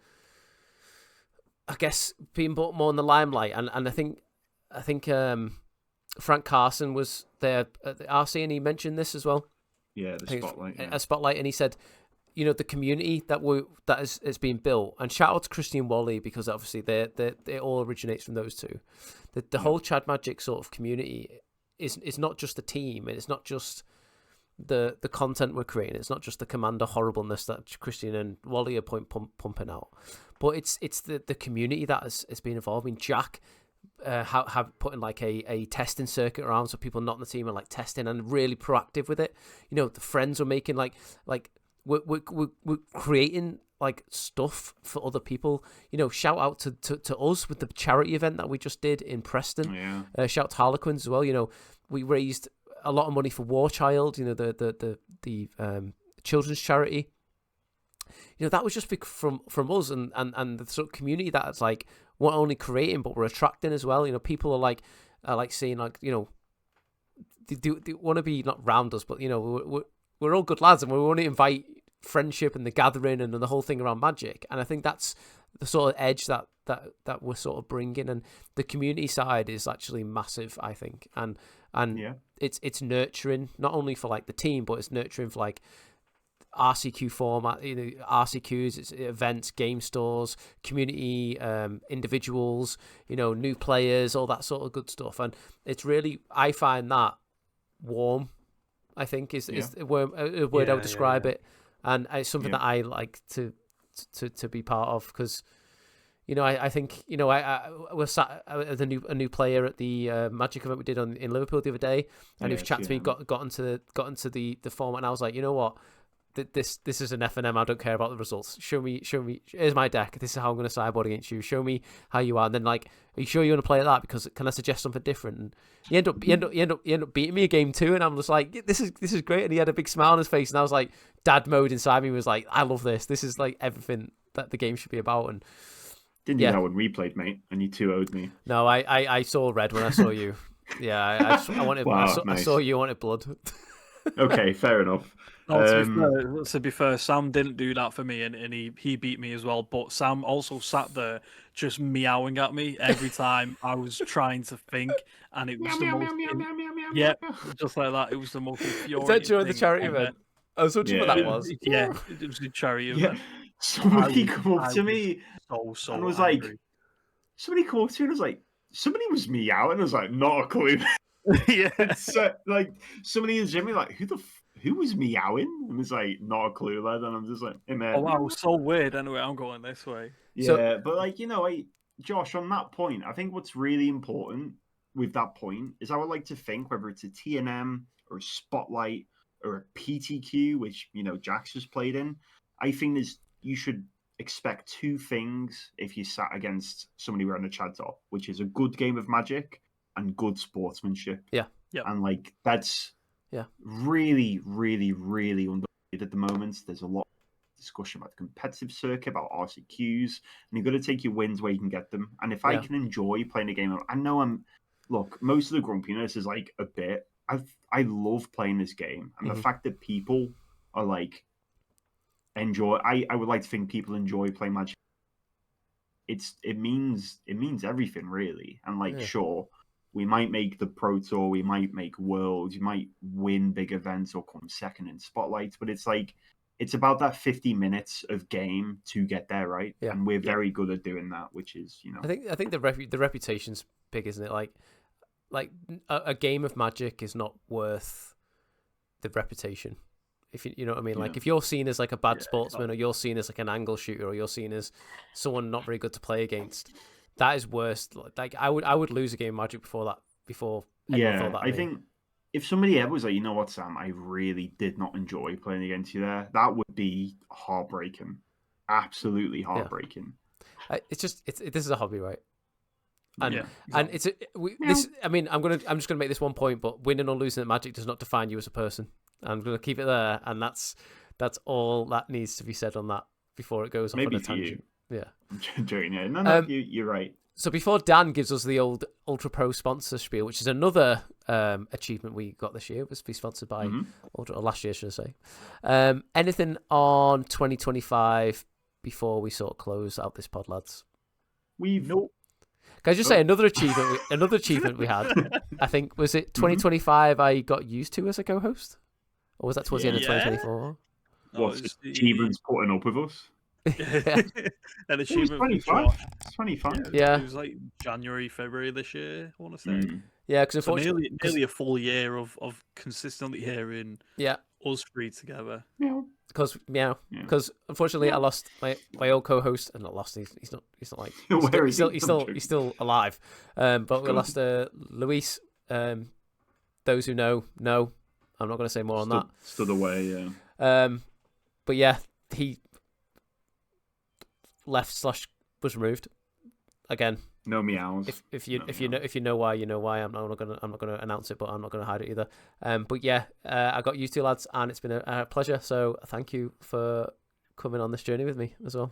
I guess being brought more in the limelight, and I think Frank Carson was there at the RC, and he mentioned this as well. Yeah, the spotlight. A spotlight, and he said, you know, the community that is being built, and shout out to Christy and Wally, because obviously they all originates from those two. The whole Chad Magic sort of community is not just the team, and it's not just the content we're creating. It's not just the Commander horribleness that Christian and Wally are pumping out, but it's the community that has been evolving. Jack have put in like a testing circuit around, so people not in the team are like testing and really proactive with it. You know, the friends are making like we're creating like stuff for other people. You know, shout out to us with the charity event that we just did in Preston. Shout out to Harlequins as well. You know, we raised a lot of money for War Child, you know, the children's charity. You know, that was just from us and the sort of community that's like we're not only creating but we're attracting as well. You know, people are like seeing, like, you know, they want to be not round us, but you know, we're all good lads, and we want to invite friendship and the gathering and the whole thing around Magic. And I think that's the sort of edge that we're sort of bringing, and the community side is actually massive, I think, and it's nurturing not only for like the team, but it's nurturing for like RCQ format, you know, RCQs, it's events, game stores, community, individuals, you know, new players, all that sort of good stuff. And it's really, I find that warm, I think is a word I would describe it, and it's something that I like to be part of, because, you know, I think, you know, I was sat as a new player at the Magic event we did in Liverpool the other day, and he was chatting to me, got into the format, and I was like, you know what, this is an FNM. I don't care about the results. Show me. Here's my deck. This is how I'm going to sideboard against you. Show me how you are. And then, like, are you sure you want to play that? Because can I suggest something different? And you end up beating me a game 2, and I'm just like, this is great. And he had a big smile on his face, and I was like, dad mode inside me was like, I love this. This is like everything that the game should be about. And didn't you know when we played, mate? And you 2-0'd me. No, I saw red when I saw you. Yeah, I wanted. Wow, I saw you wanted blood. Okay, fair enough. To be fair, Sam didn't do that for me, and he beat me as well. But Sam also sat there just meowing at me every time I was trying to think, and it was just like that. It was the most infuriating. Is that during the charity event? I was wondering what that was. Yeah, it was the charity event. Somebody come up to me so and was angry. like, somebody come up to me and was like, somebody was meowing. I was like, not a clue. Like somebody in Jimmy, like, who was meowing? And it's like, not a clue, lad. And I'm just like, hey, man. Oh wow, so weird. Anyway, I'm going this way. Yeah, but like, you know, Josh, on that point, I think what's really important with that point is I would like to think whether it's a TNM or a Spotlight or a PTQ, which Jax has played in, I think you should expect two things if you sat against somebody wearing a Chad top, which is a good game of Magic and good sportsmanship. Yeah. And like that's really, really, really underrated at the moment. There's a lot of discussion about the competitive circuit, about RCQs, and you've got to take your wins where you can get them. And if I can enjoy playing a game, I know look, most of the grumpiness is like a bit. I love playing this game, and the fact that people are like enjoy. I would like to think people enjoy playing Magic. It means everything really, and like sure, we might make the Pro Tour, we might make Worlds, you might win big events or come second in spotlights, but it's like it's about that 50 minutes of game to get there, right? Yeah. And we're very good at doing that, which is I think the reputation's big, isn't it? Like a game of Magic is not worth the reputation. If you know what I mean, like if you're seen as like a bad sportsman, or you're seen as like an angle shooter, or you're seen as someone not very good to play against, that is worse. Like I would lose a game of Magic before anyone thought that. I think if somebody ever was like, you know what, Sam, I really did not enjoy playing against you there, that would be heartbreaking, absolutely heartbreaking. This is a hobby, right? And and it's this. I mean, I'm just gonna make this one point, but winning or losing at Magic does not define you as a person. I'm gonna keep it there, and that's all that needs to be said on that before it goes off on a tangent. Yeah, no, you're right. So before Dan gives us the old UltraPRO sponsor spiel, which is another achievement we got this year, was to be sponsored by Ultra, or last year, should I say? Anything on 2025 before we sort of close out this pod, lads? Nope. Can I just say another achievement we had? I think was it 2025. I got used to as a co-host, or was that towards the end of 2024? What's achievements putting up with us? An achievement. 25. 25. Yeah, it was like January, February this year. I want to say. Yeah, because unfortunately, nearly a full year of consistently hearing us three together. Because unfortunately I lost my old co-host, and not lost. He's not like he's still alive. But we lost Luis. Those who know. I'm not going to say more on that. Stood away, yeah. But yeah, he left / was removed again. No meows. If you know why, you know why. I'm not gonna announce it, but I'm not gonna hide it either. But yeah, I got you two lads, and it's been a pleasure. So thank you for coming on this journey with me as well.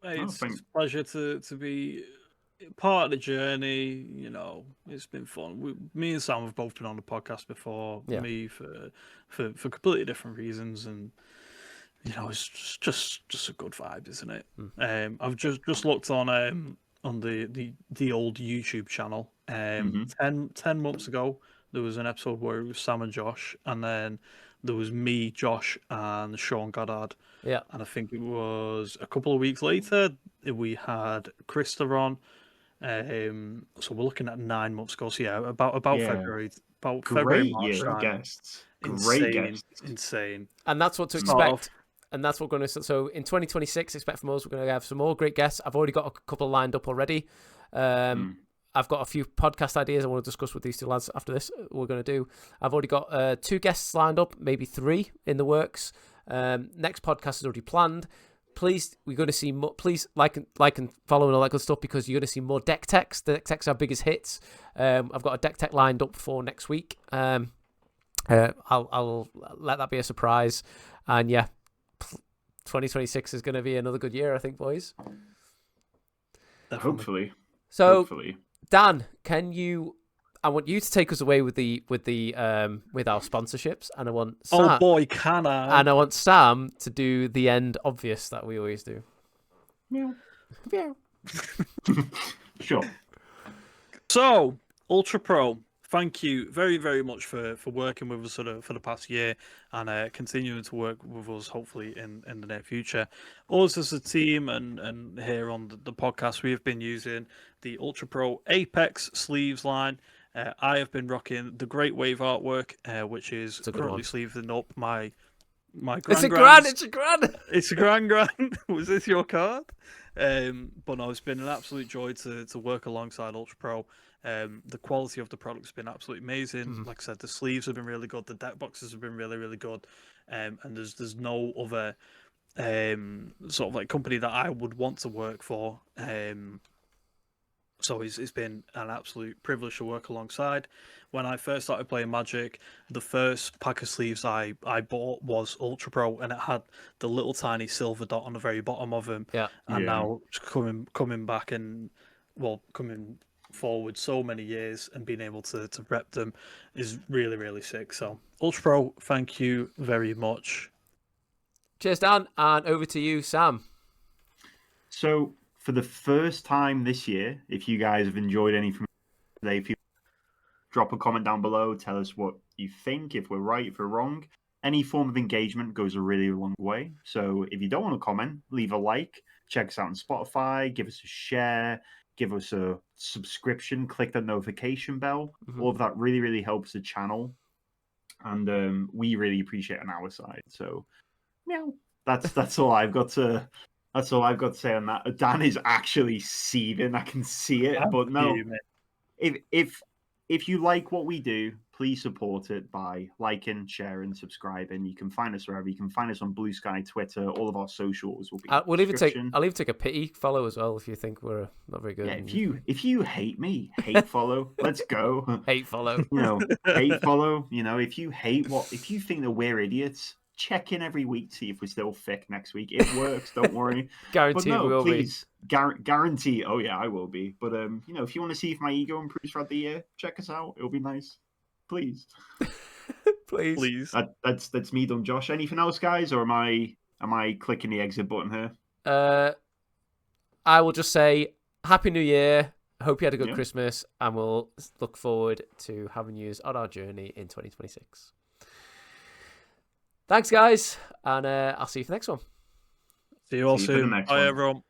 It's a pleasure to be part of the journey. It's been fun. Me and Sam have both been on the podcast before. Yeah. Me for completely different reasons, and it's just a good vibe, isn't it? I've just looked on the old YouTube channel. 10 months ago, there was an episode where it was Sam and Josh, and then there was me, Josh, and Sean Goddard. Yeah. And I think it was a couple of weeks later, we had Krista on. So we're looking at 9 months ago. So yeah, about February. About February, March time. Guests. Great guests. Insane. And that's what to expect. And that's what we're going to... So in 2026, expect from us, we're going to have some more great guests. I've already got a couple lined up already. I've got a few podcast ideas I want to discuss with these two lads after this. We're going to do. I've already got 2 guests lined up, maybe 3 in the works. Next podcast is already planned. Please, we're going to see more. Please like and follow and all that good stuff, because you're going to see more deck techs. The deck techs are our biggest hits. I've got a deck tech lined up for next week. I'll let that be a surprise. And yeah, 2026 is going to be another good year, I think, boys. Hopefully. So, Dan, I want you to take us away with our sponsorships, and I want Sam, oh boy, can I? And I want Sam to do the end obvious that we always do. Meow. Meow. Sure. So, UltraPRO, thank you very, very much for working with us for the past year, and continuing to work with us, hopefully, in the near future. Us as a team and here on the podcast, we have been using the UltraPRO Apex sleeves line. I have been rocking the Great Wave artwork, which is currently sleeving up my It's a grand. It's a grand. Was this your card? But no, it's been an absolute joy to work alongside UltraPRO. The quality of the product's been absolutely amazing. Like I said, the sleeves have been really good. The deck boxes have been really, really good. And there's no other sort of like company that I would want to work for. So it's been an absolute privilege to work alongside. When I first started playing Magic, the first pack of sleeves I bought was UltraPRO, and it had the little tiny silver dot on the very bottom of them. Yeah. And now coming back and coming forward so many years and being able to rep them is really, really sick. So UltraPRO, thank you very much. Cheers, Dan, and over to you, Sam. So, for the first time this year, if you guys have enjoyed anything today, if you drop a comment down below, tell us what you think, if we're right, if we're wrong. Any form of engagement goes a really long way. So, if you don't want to comment, leave a like, check us out on Spotify, give us a share, give us a subscription, click the notification bell. All of that really, really helps the channel. And we really appreciate it on our side. So, yeah, that's all I've got to. That's all I've got to say on that. Dan is actually seething. I can see it. But no, if you like what we do, please support it by liking, sharing, subscribing. You can find us wherever. You can find us on Blue Sky, Twitter. All of our socials will be. I'll even take a pity follow as well if you think we're not very good. Yeah, if you hate me, hate follow. Let's go. Hate follow. Hate follow. If you think that we're idiots, check in every week, see if we're still thick next week. It works, don't worry. Guarantee we will please, be. Guarantee. Oh yeah, I will be. But if you want to see if my ego improves throughout the year, check us out. It'll be nice. Please. Please. That's me done, Josh. Anything else, guys, or am I clicking the exit button here? I will just say Happy New Year. Hope you had a good Christmas, and we'll look forward to having you on our journey in 2026. Thanks, guys, and I'll see you for the next one. See you all soon. Bye, everyone.